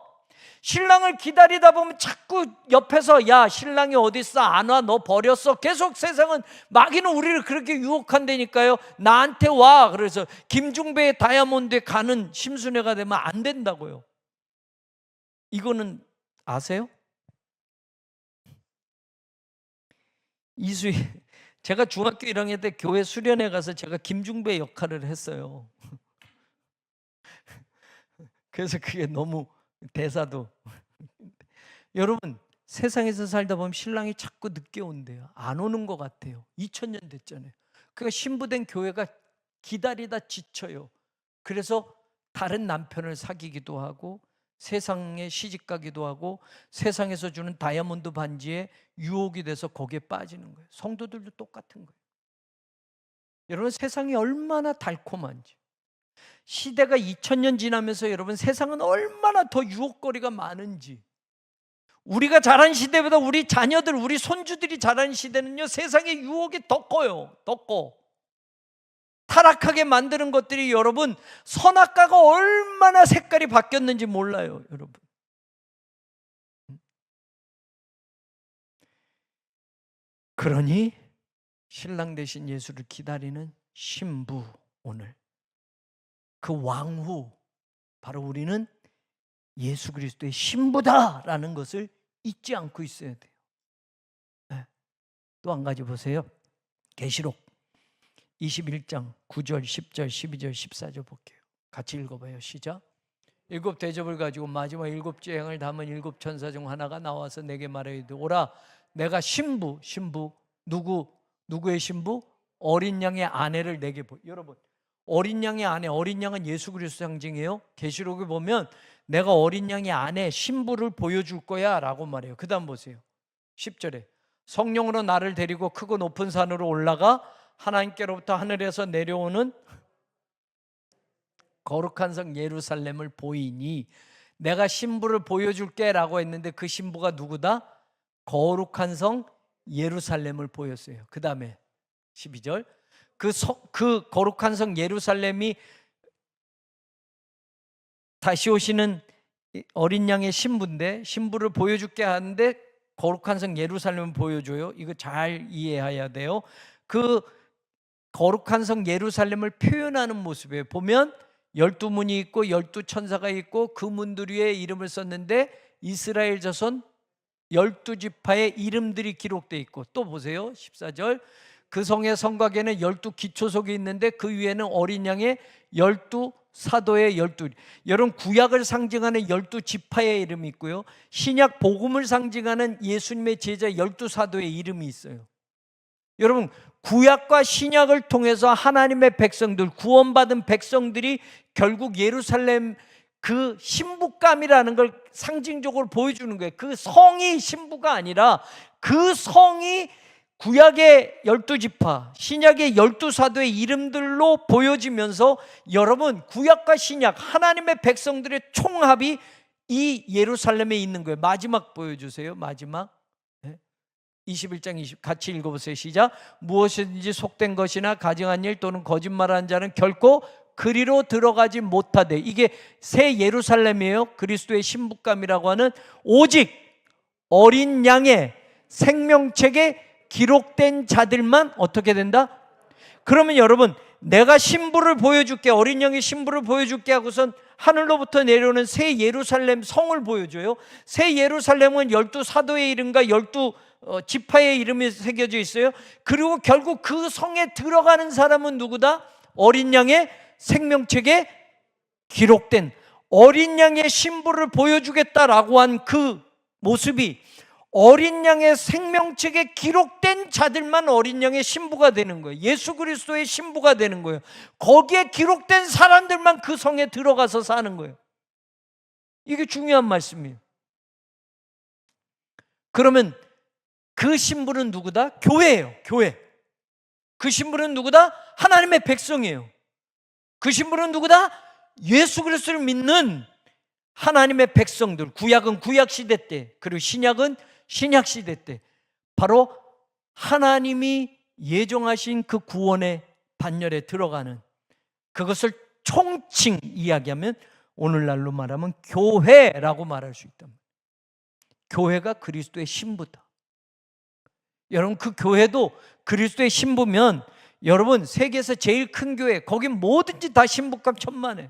A: 신랑을 기다리다 보면 자꾸 옆에서 야, 신랑이 어딨어? 안 와? 너 버렸어? 계속 세상은, 마귀는 우리를 그렇게 유혹한다니까요. 나한테 와. 그래서 김중배의 다이아몬드에 가는 심순애가 되면 안 된다고요. 이거는 아세요? 제가 중학교 1학년 때 교회 수련회 가서 제가 김중배 역할을 했어요. 그래서 그게 너무 대사도 여러분, 세상에서 살다 보면 신랑이 자꾸 늦게 온대요. 안 오는 것 같아요. 2000년 됐잖아요. 그러니까 신부된 교회가 기다리다 지쳐요. 그래서 다른 남편을 사귀기도 하고 세상에 시집가기도 하고 세상에서 주는 다이아몬드 반지에 유혹이 돼서 거기에 빠지는 거예요. 성도들도 똑같은 거예요. 여러분, 세상이 얼마나 달콤한지, 시대가 2000년 지나면서 여러분, 세상은 얼마나 더 유혹거리가 많은지, 우리가 자란 시대보다 우리 자녀들, 우리 손주들이 자란 시대는요, 세상의 유혹이 더 커요. 더 커. 타락하게 만드는 것들이 여러분, 선악과가 얼마나 색깔이 바뀌었는지 몰라요, 여러분. 그러니 신랑 되신 예수를 기다리는 신부, 오늘 그 왕후, 바로 우리는 예수 그리스도의 신부다라는 것을 잊지 않고 있어야 돼요. 네. 또 한 가지 보세요. 계시록 21장 9절, 10절, 12절, 14절 볼게요. 같이 읽어봐요. 시작. 7 대접을 가지고 마지막 7 재앙을 담은 7 천사 중 하나가 나와서 내게 말하되, 오라, 내가 신부 누구의 신부? 어린 양의 아내를 내게 여러분, 어린 양의 아내, 어린 양은 예수 그리스도 상징이에요. 계시록에 보면 내가 어린 양의 아내 신부를 보여줄 거야 라고 말해요. 그 다음 보세요. 10절에 성령으로 나를 데리고 크고 높은 산으로 올라가 하나님께로부터 하늘에서 내려오는 거룩한 성 예루살렘을 보이니, 내가 신부를 보여줄게 라고 했는데 그 신부가 누구다? 거룩한 성 예루살렘을 보였어요. 그 다음에 12절, 그 거룩한 성 예루살렘이 다시 오시는 어린 양의 신부인데, 신부를 보여줄게 하는데 거룩한 성 예루살렘을 보여줘요. 이거 잘 이해해야 돼요. 그 거룩한 성 예루살렘을 표현하는 모습이에요. 보면 12문이 있고 12천사가 있고 그 문들 위에 이름을 썼는데 이스라엘 자손 12지파의 이름들이 기록되어 있고, 또 보세요. 14절, 그 성의 성곽에는 12기초석이 있는데 그 위에는 어린 양의 12사도의 12, 여러분 구약을 상징하는 12지파의 이름이 있고요, 신약 복음을 상징하는 예수님의 제자 12사도의 이름이 있어요. 여러분, 구약과 신약을 통해서 하나님의 백성들, 구원받은 백성들이 결국 예루살렘 그 신부감이라는 걸 상징적으로 보여주는 거예요. 그 성이 신부가 아니라 그 성이 구약의 12지파, 신약의 12사도의 이름들로 보여지면서, 여러분 구약과 신약 하나님의 백성들의 총합이 이 예루살렘에 있는 거예요. 마지막 보여주세요. 마지막 21장 20, 같이 읽어보세요. 시작. 무엇이든지 속된 것이나 가증한 일 또는 거짓말하는 자는 결코 그리로 들어가지 못하되, 이게 새 예루살렘이에요. 그리스도의 신부감이라고 하는, 오직 어린 양의 생명책에 기록된 자들만 어떻게 된다? 그러면 여러분, 내가 신부를 보여줄게, 어린 양의 신부를 보여줄게 하고선 하늘로부터 내려오는 새 예루살렘 성을 보여줘요. 새 예루살렘은 12사도의 이름과 12지파의 이름이 새겨져 있어요. 그리고 결국 그 성에 들어가는 사람은 누구다? 어린 양의 생명책에 기록된 어린 양의 신부를 보여주겠다라고 한 그 모습이, 어린 양의 생명책에 기록된 자들만 어린 양의 신부가 되는 거예요. 예수 그리스도의 신부가 되는 거예요. 거기에 기록된 사람들만 그 성에 들어가서 사는 거예요. 이게 중요한 말씀이에요. 그러면 그 신부는 누구다? 교회예요. 교회. 그 신부는 누구다? 하나님의 백성이에요. 그 신부는 누구다? 예수 그리스도를 믿는 하나님의 백성들. 구약은 구약 시대 때, 그리고 신약은 신약 시대 때, 바로 하나님이 예정하신 그 구원의 반열에 들어가는, 그것을 총칭 이야기하면 오늘날로 말하면 교회라고 말할 수 있다. 교회가 그리스도의 신부다. 여러분, 그 교회도 그리스도의 신부면, 여러분 세계에서 제일 큰 교회, 거긴 뭐든지 다 신부감 천만해.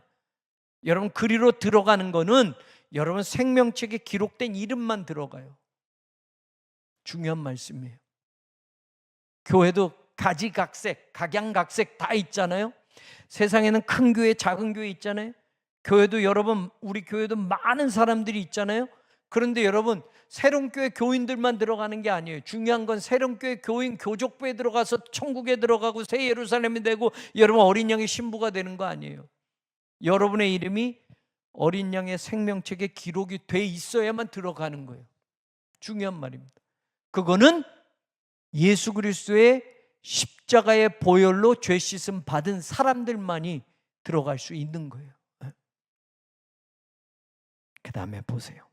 A: 여러분, 그리로 들어가는 거는 여러분 생명책에 기록된 이름만 들어가요. 중요한 말씀이에요. 교회도 가지각색, 각양각색 다 있잖아요. 세상에는 큰 교회, 작은 교회 있잖아요. 교회도 여러분, 우리 교회도 많은 사람들이 있잖아요. 그런데 여러분, 새롬교회 교인들만 들어가는 게 아니에요. 중요한 건 새롬교회 교인 교족부에 들어가서 천국에 들어가고 새 예루살렘이 되고 여러분 어린 양의 신부가 되는 거 아니에요. 여러분의 이름이 어린 양의 생명책에 기록이 돼 있어야만 들어가는 거예요. 중요한 말입니다. 그거는 예수 그리스도의 십자가의 보혈로 죄 씻음 받은 사람들만이 들어갈 수 있는 거예요. 그 다음에 보세요.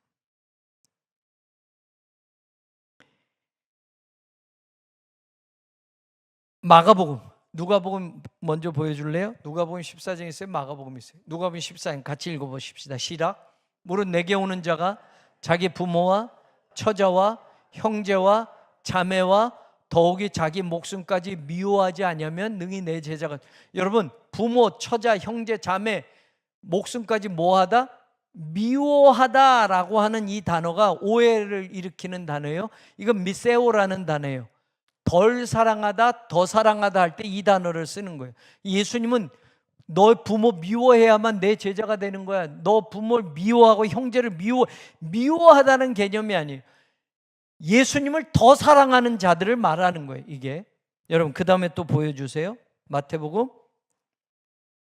A: 마가복음, 누가복음 먼저 보여줄래요? 누가복음 14장 있어요? 마가복음 있어요? 누가복음 14장 같이 읽어보십시다. 시작. 무릇 내게 오는 자가 자기 부모와 처자와 형제와 자매와 더욱이 자기 목숨까지 미워하지 아니하면 능히 내 제자가. 여러분, 부모, 처자, 형제, 자매 목숨까지 뭐하다? 미워하다라고 하는 이 단어가 오해를 일으키는 단어예요. 이건 미세오라는 단어예요. 덜 사랑하다, 더 사랑하다 할 때 이 단어를 쓰는 거예요. 예수님은 너 부모 미워해야만 내 제자가 되는 거야. 너 부모를 미워하고 형제를 미워하다는 개념이 아니에요. 예수님을 더 사랑하는 자들을 말하는 거예요, 이게. 여러분, 그 다음에 또 보여주세요. 마태복음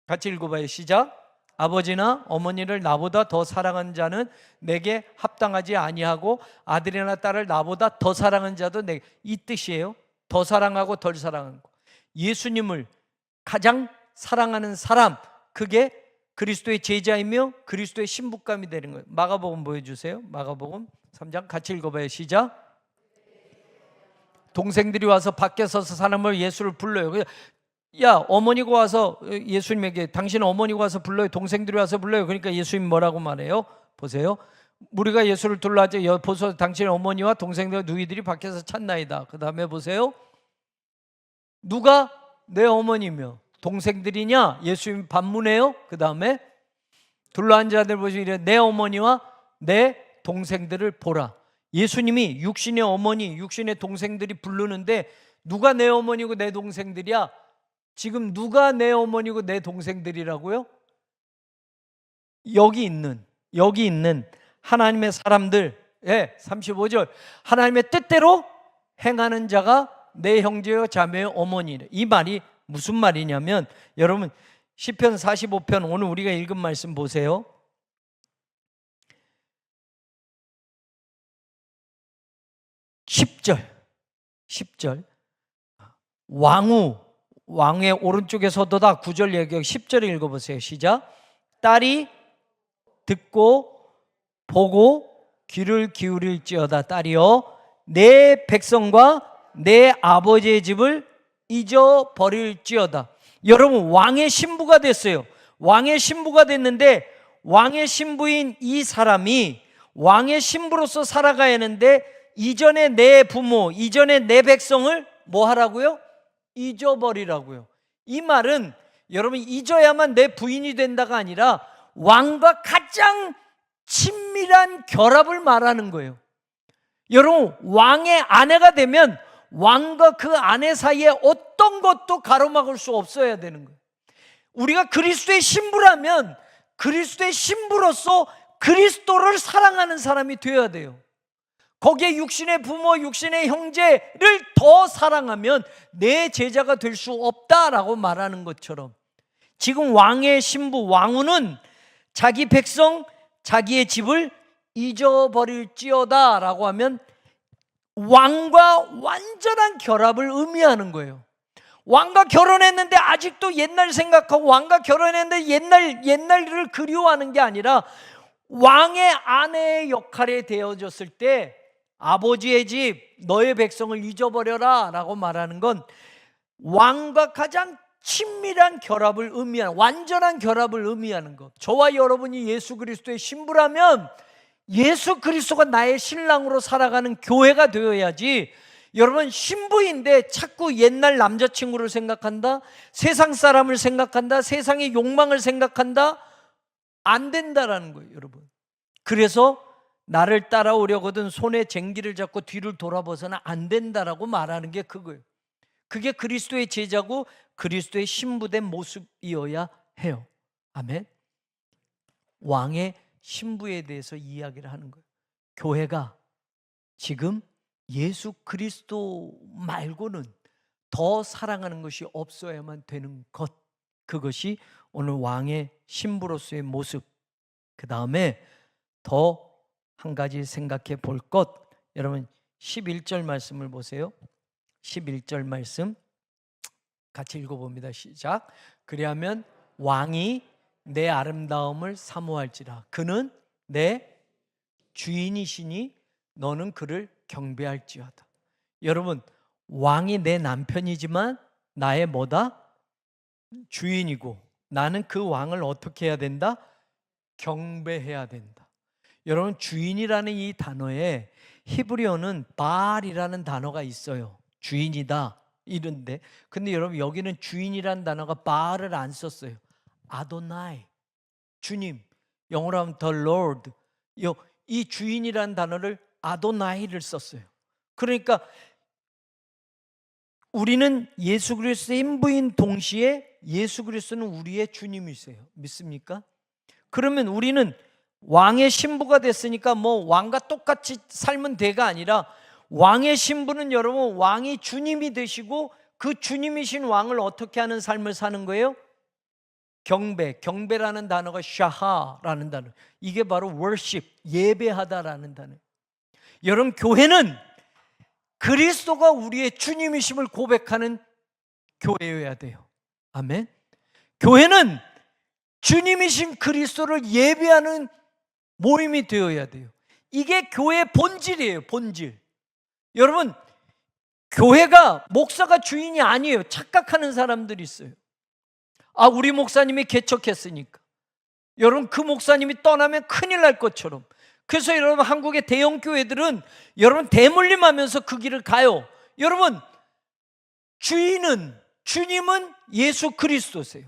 A: 같이 읽어봐요. 시작. 아버지나 어머니를 나보다 더 사랑하는 자는 내게 합당하지 아니하고 아들이나 딸을 나보다 더 사랑하는 자도 내게. 이 뜻이에요. 더 사랑하고 덜 사랑하는 거. 예수님을 가장 사랑하는 사람, 그게 그리스도의 제자이며 그리스도의 신부감이 되는 거예요. 마가복음 보여주세요. 마가복음 3장 같이 읽어봐요. 시작. 동생들이 와서 밖에 서서 사람을 예수를 불러요. 야, 어머니가 와서 예수님에게 당신 어머니가 와서 불러요. 동생들이 와서 불러요. 그러니까 예수님 뭐라고 말해요? 보세요. 우리가 예수를 둘러하자. 보소, 당신의 어머니와 동생들 누이들이 밖에서 찾나이다. 그 다음에 보세요. 누가 내 어머니며 동생들이냐? 예수님 반문해요. 그 다음에 둘러앉은 자들 보시기에 내 어머니와 내 동생들을 보라. 예수님이 육신의 어머니, 육신의 동생들이 부르는데 누가 내 어머니고 내 동생들이야? 지금 누가 내 어머니고 내 동생들이라고요? 여기 있는 하나님의 사람들. 35절. 하나님의 뜻대로 행하는 자가 내 형제여 자매여 어머니래. 이 말이 무슨 말이냐면, 여러분 시편 45편 오늘 우리가 읽은 말씀 보세요. 10절. 왕의 오른쪽에 서도다. 9절 얘기하고 10절에 읽어보세요. 시작. 딸이 듣고 보고 귀를 기울일지어다. 딸이여 내 백성과 내 아버지의 집을 잊어버릴지어다. 여러분, 왕의 신부가 됐어요. 왕의 신부가 됐는데 왕의 신부인 이 사람이 왕의 신부로서 살아가야 하는데 이전에 내 부모, 이전에 내 백성을 뭐 하라고요? 잊어버리라고요. 이 말은 여러분 잊어야만 내 부인이 된다가 아니라 왕과 가장 친밀한 결합을 말하는 거예요. 여러분, 왕의 아내가 되면 왕과 그 아내 사이에 어떤 것도 가로막을 수 없어야 되는 거예요. 우리가 그리스도의 신부라면 그리스도의 신부로서 그리스도를 사랑하는 사람이 되어야 돼요. 거기에 육신의 부모, 육신의 형제를 더 사랑하면 내 제자가 될 수 없다라고 말하는 것처럼, 지금 왕의 신부 왕후는 자기 백성, 자기의 집을 잊어버릴지어다 라고 하면 왕과 완전한 결합을 의미하는 거예요. 왕과 결혼했는데 아직도 옛날 생각하고 왕과 결혼했는데 옛날 일을 그리워하는 게 아니라 왕의 아내의 역할에 되어졌을 때 아버지의 집, 너의 백성을 잊어버려라 라고 말하는 건 왕과 가장 친밀한 결합을 의미하는, 완전한 결합을 의미하는 것. 저와 여러분이 예수 그리스도의 신부라면 예수 그리스도가 나의 신랑으로 살아가는 교회가 되어야지, 여러분 신부인데 자꾸 옛날 남자친구를 생각한다, 세상 사람을 생각한다, 세상의 욕망을 생각한다, 안 된다라는 거예요, 여러분. 그래서 나를 따라오려거든 손에 쟁기를 잡고 뒤를 돌아보서는 안 된다라고 말하는 게 그거예요. 그게 그리스도의 제자고 그리스도의 신부된 모습이어야 해요. 아멘. 왕의 신부에 대해서 이야기를 하는 거예요. 교회가 지금 예수 그리스도 말고는 더 사랑하는 것이 없어야만 되는 것, 그것이 오늘 왕의 신부로서의 모습. 그 다음에 더 한 가지 생각해 볼 것, 여러분 11절 말씀을 보세요. 11절 말씀 같이 읽어봅니다. 시작. 그리하면 왕이 내 아름다움을 사모할지라. 그는 내 주인이시니 너는 그를 경배할지어다. 여러분, 왕이 내 남편이지만 나의 뭐다? 주인이고, 나는 그 왕을 어떻게 해야 된다? 경배해야 된다. 여러분, 주인이라는 이 단어에 히브리어는 바알이라는 단어가 있어요. 주인이다 이런데, 근데 여러분 여기는 주인이란 단어가 바알을 안 썼어요. 아도나이, 주님. 영어로 하면 the Lord. 이 주인이란 단어를 아도나이를 썼어요. 그러니까 우리는 예수 그리스도의 인부인 동시에 예수 그리스도는 우리의 주님이세요. 믿습니까? 그러면 우리는 왕의 신부가 됐으니까 뭐 왕과 똑같이 살면 돼가 아니라, 왕의 신부는 여러분 왕이 주님이 되시고 그 주님이신 왕을 어떻게 하는 삶을 사는 거예요? 경배라는 단어가 샤하라는 단어, 이게 바로 worship, 예배하다라는 단어. 여러분 교회는 그리스도가 우리의 주님이심을 고백하는 교회여야 돼요. 아멘. 교회는 주님이신 그리스도를 예배하는 모임이 되어야 돼요. 이게 교회의 본질이에요. 본질. 여러분 교회가 목사가 주인이 아니에요. 착각하는 사람들이 있어요. 우리 목사님이 개척했으니까, 여러분 그 목사님이 떠나면 큰일 날 것처럼. 그래서 여러분 한국의 대형 교회들은 여러분 대물림하면서 그 길을 가요. 여러분 주님은 예수 그리스도세요.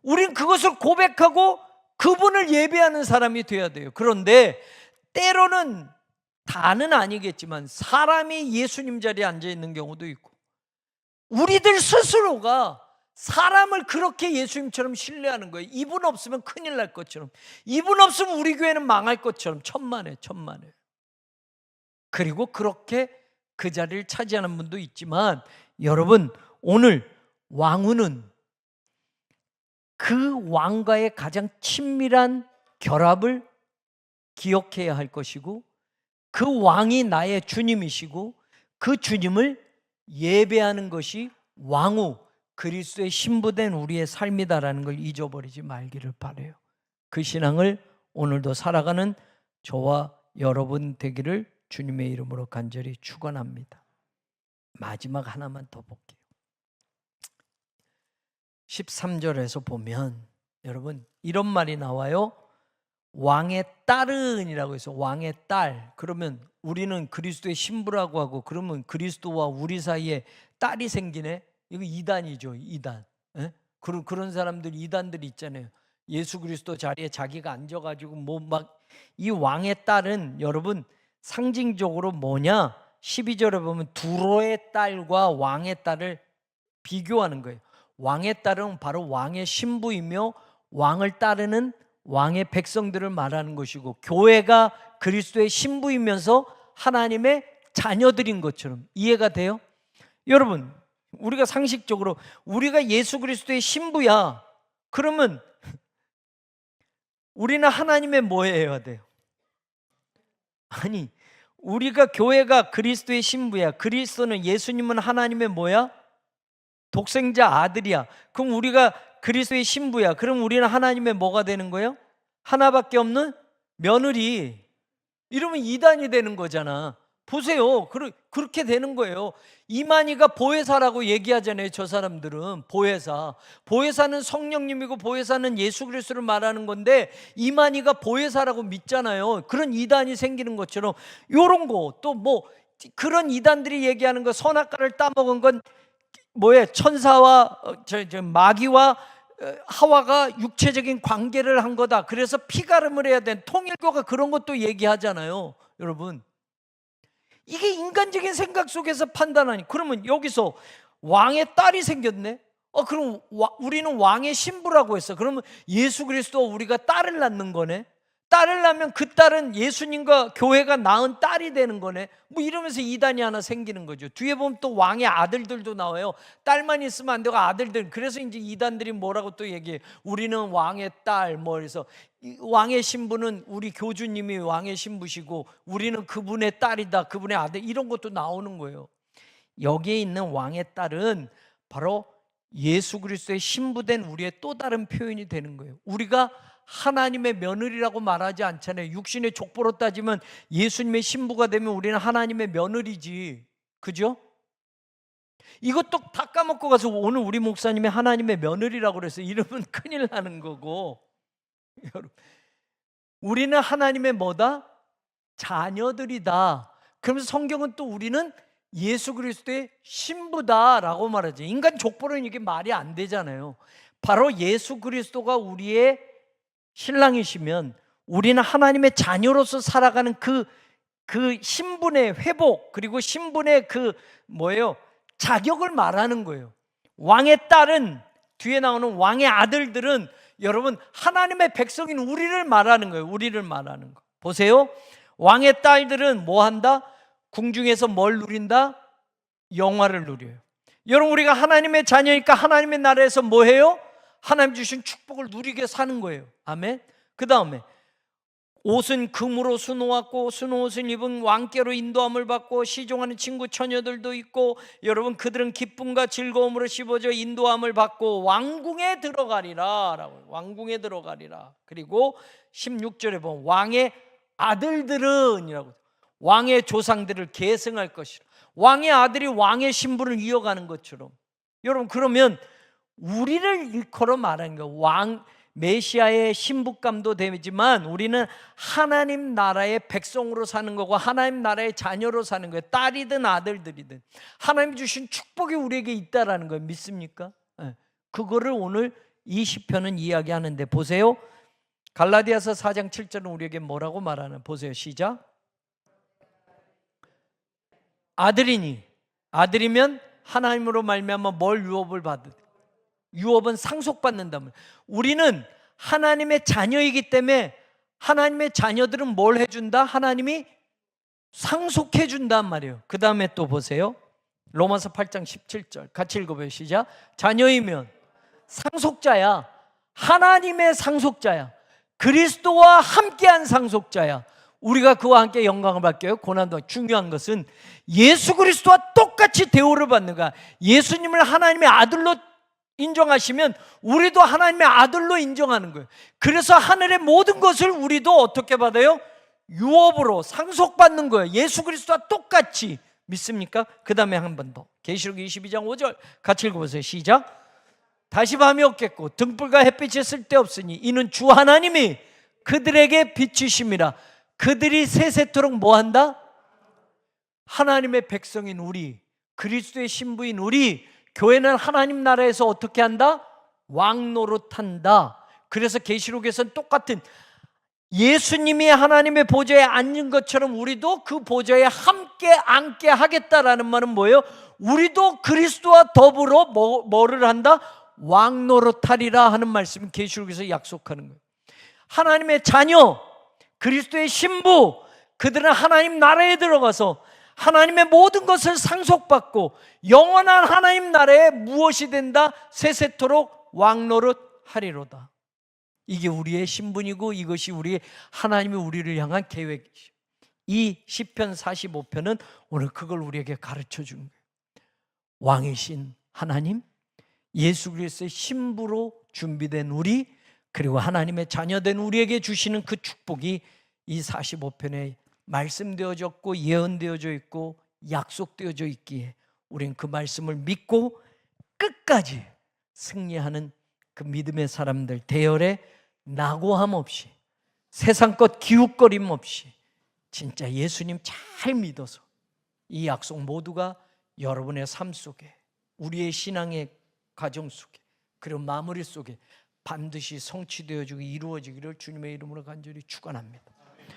A: 우린 그것을 고백하고 그분을 예배하는 사람이 되어야 돼요. 그런데 때로는, 다는 아니겠지만 사람이 예수님 자리에 앉아 있는 경우도 있고, 우리들 스스로가 사람을 그렇게 예수님처럼 신뢰하는 거예요. 이분 없으면 큰일 날 것처럼, 이분 없으면 우리 교회는 망할 것처럼. 천만에. 그리고 그렇게 그 자리를 차지하는 분도 있지만, 여러분 오늘 왕후는 그 왕과의 가장 친밀한 결합을 기억해야 할 것이고, 그 왕이 나의 주님이시고 그 주님을 예배하는 것이 왕후 그리스도의 신부된 우리의 삶이다라는 걸 잊어버리지 말기를 바라요. 그 신앙을 오늘도 살아가는 저와 여러분 되기를 주님의 이름으로 간절히 축원합니다. 마지막 하나만 더 볼게요. 13절에서 보면 여러분 이런 말이 나와요. 왕의 딸은이라고 해서, 왕의 딸, 그러면 우리는 그리스도의 신부라고 하고, 그러면 그리스도와 우리 사이에 딸이 생기네. 이거 이단이죠. 이단. 그런 사람들, 이단들이 있잖아요. 예수 그리스도 자리에 자기가 앉아가지고 뭐 막, 이 왕의 딸은 여러분 상징적으로 뭐냐, 12절에 보면 두로의 딸과 왕의 딸을 비교하는 거예요. 왕의 딸은 바로 왕의 신부이며 왕을 따르는 왕의 백성들을 말하는 것이고, 교회가 그리스도의 신부이면서 하나님의 자녀들인 것처럼. 이해가 돼요? 여러분 우리가 상식적으로 우리가 예수 그리스도의 신부야 그러면 우리는 하나님의 뭐 해야 돼요? 아니, 우리가 교회가 그리스도의 신부야, 그리스도는, 예수님은 하나님의 뭐야? 독생자 아들이야. 그럼 우리가 그리스도의 신부야. 그럼 우리는 하나님의 뭐가 되는 거예요? 하나밖에 없는 며느리. 이러면 이단이 되는 거잖아. 보세요. 그렇게 되는 거예요. 이만희가 보혜사라고 얘기하잖아요. 저 사람들은 보혜사는 성령님이고 보혜사는 예수 그리스도를 말하는 건데, 이만희가 보혜사라고 믿잖아요. 그런 이단이 생기는 것처럼 이런 거, 또 뭐 그런 이단들이 얘기하는 거, 선악과를 따먹은 건 뭐예요? 천사와 마귀와 하와가 육체적인 관계를 한 거다. 그래서 피가름을 해야 된 통일교가 그런 것도 얘기하잖아요. 여러분 이게 인간적인 생각 속에서 판단하니, 그러면 여기서 왕의 딸이 생겼네. 그럼 우리는 왕의 신부라고 했어. 그러면 예수 그리스도와 우리가 딸을 낳는 거네. 딸을 낳으면 그 딸은 예수님과 교회가 낳은 딸이 되는 거네. 뭐 이러면서 이단이 하나 생기는 거죠. 뒤에 보면 또 왕의 아들들도 나와요. 딸만 있으면 안 되고 아들들. 그래서 이제 이단들이 뭐라고 또 얘기해. 우리는 왕의 딸, 뭐 그래서 왕의 신부는 우리 교주님이 왕의 신부시고 우리는 그분의 딸이다, 그분의 아들, 이런 것도 나오는 거예요. 여기에 있는 왕의 딸은 바로 예수 그리스도의 신부된 우리의 또 다른 표현이 되는 거예요. 우리가 하나님의 며느리라고 말하지 않잖아요. 육신의 족보로 따지면 예수님의 신부가 되면 우리는 하나님의 며느리지, 그죠? 이것도 다 까먹고 가서 오늘 우리 목사님이 하나님의 며느리라고 그래서 이러면 큰일 나는 거고, 여러분 우리는 하나님의 뭐다? 자녀들이다. 그러면서 성경은 또 우리는 예수 그리스도의 신부다라고 말하죠. 인간 족보는 이게 말이 안 되잖아요. 바로 예수 그리스도가 우리의 신랑이시면 우리는 하나님의 자녀로서 살아가는 그 신분의 회복, 그리고 신분의 자격을 말하는 거예요. 왕의 딸은, 뒤에 나오는 왕의 아들들은 여러분 하나님의 백성인 우리를 말하는 거예요. 우리를 말하는 거. 보세요. 왕의 딸들은 뭐 한다? 궁중에서 뭘 누린다? 영화를 누려요. 여러분, 우리가 하나님의 자녀니까 하나님의 나라에서 뭐 해요? 하나님 주신 축복을 누리게 사는 거예요. 아멘. 그 다음에 옷은 금으로 수놓았고 수놓옷을 입은 왕께로 인도함을 받고 시종하는 친구 처녀들도 있고, 여러분 그들은 기쁨과 즐거움으로 씹어져 인도함을 받고 왕궁에 들어가리라 라고. 왕궁에 들어가리라. 그리고 16절에 보면 왕의 아들들은 이라고, 왕의 조상들을 계승할 것이라. 왕의 아들이 왕의 신분을 이어가는 것처럼, 여러분 그러면 우리를 일컬어 말하는 거예요. 메시아의 신부감도 되지만 우리는 하나님 나라의 백성으로 사는 거고 하나님 나라의 자녀로 사는 거예요. 딸이든 아들들이든 하나님 주신 축복이 우리에게 있다라는 거예요. 믿습니까? 그거를 오늘 이 시편은 이야기하는데, 보세요. 갈라디아서 4장 7절은 우리에게 뭐라고 말하나 보세요. 시작. 아들이니, 아들이면 하나님으로 말미암아 뭘 유업을 받으? 유업은 상속받는다면, 우리는 하나님의 자녀이기 때문에 하나님의 자녀들은 뭘 해준다? 하나님이 상속해 준단 말이에요. 그 다음에 또 보세요. 로마서 8장 17절 같이 읽어봐요. 시작. 자녀이면 상속자야. 하나님의 상속자야. 그리스도와 함께한 상속자야. 우리가 그와 함께 영광을 받게요. 고난도. 중요한 것은 예수 그리스도와 똑같이 대우를 받는 거야. 예수님을 하나님의 아들로 인정하시면 우리도 하나님의 아들로 인정하는 거예요. 그래서 하늘의 모든 것을 우리도 어떻게 받아요? 유업으로 상속받는 거예요. 예수 그리스도와 똑같이. 믿습니까? 그 다음에 한 번 더 계시록 22장 5절 같이 읽어보세요. 시작. 다시 밤이 없겠고 등불과 햇빛이 쓸데없으니 이는 주 하나님이 그들에게 비추심이라. 그들이 세세토록 뭐한다? 하나님의 백성인 우리, 그리스도의 신부인 우리, 교회는 하나님 나라에서 어떻게 한다? 왕노릇한다. 그래서 계시록에서는 똑같은, 예수님이 하나님의 보좌에 앉은 것처럼 우리도 그 보좌에 함께 앉게 하겠다라는 말은 뭐예요? 우리도 그리스도와 더불어 뭐를 한다? 왕노릇하리라 하는 말씀을 계시록에서 약속하는 거예요. 하나님의 자녀, 그리스도의 신부, 그들은 하나님 나라에 들어가서 하나님의 모든 것을 상속받고 영원한 하나님 나라에 무엇이 된다? 세세토록 왕노릇하리로다. 이게 우리의 신분이고 이것이 우리의, 하나님이 우리를 향한 계획이죠. 이 시편 45편은 오늘 그걸 우리에게 가르쳐 주는 거예요. 왕이신 하나님, 예수 그리스도의 신부로 준비된 우리, 그리고 하나님의 자녀된 우리에게 주시는 그 축복이 이 45편에 말씀되어졌고 예언되어져 있고 약속되어져 있기에 우리는 그 말씀을 믿고 끝까지 승리하는 그 믿음의 사람들, 대열에 낙오함 없이, 세상 것 기웃거림 없이 진짜 예수님 잘 믿어서 이 약속 모두가 여러분의 삶 속에, 우리의 신앙의 가정 속에, 그리고 마무리 속에 반드시 성취되어지고 이루어지기를 주님의 이름으로 간절히 축원합니다.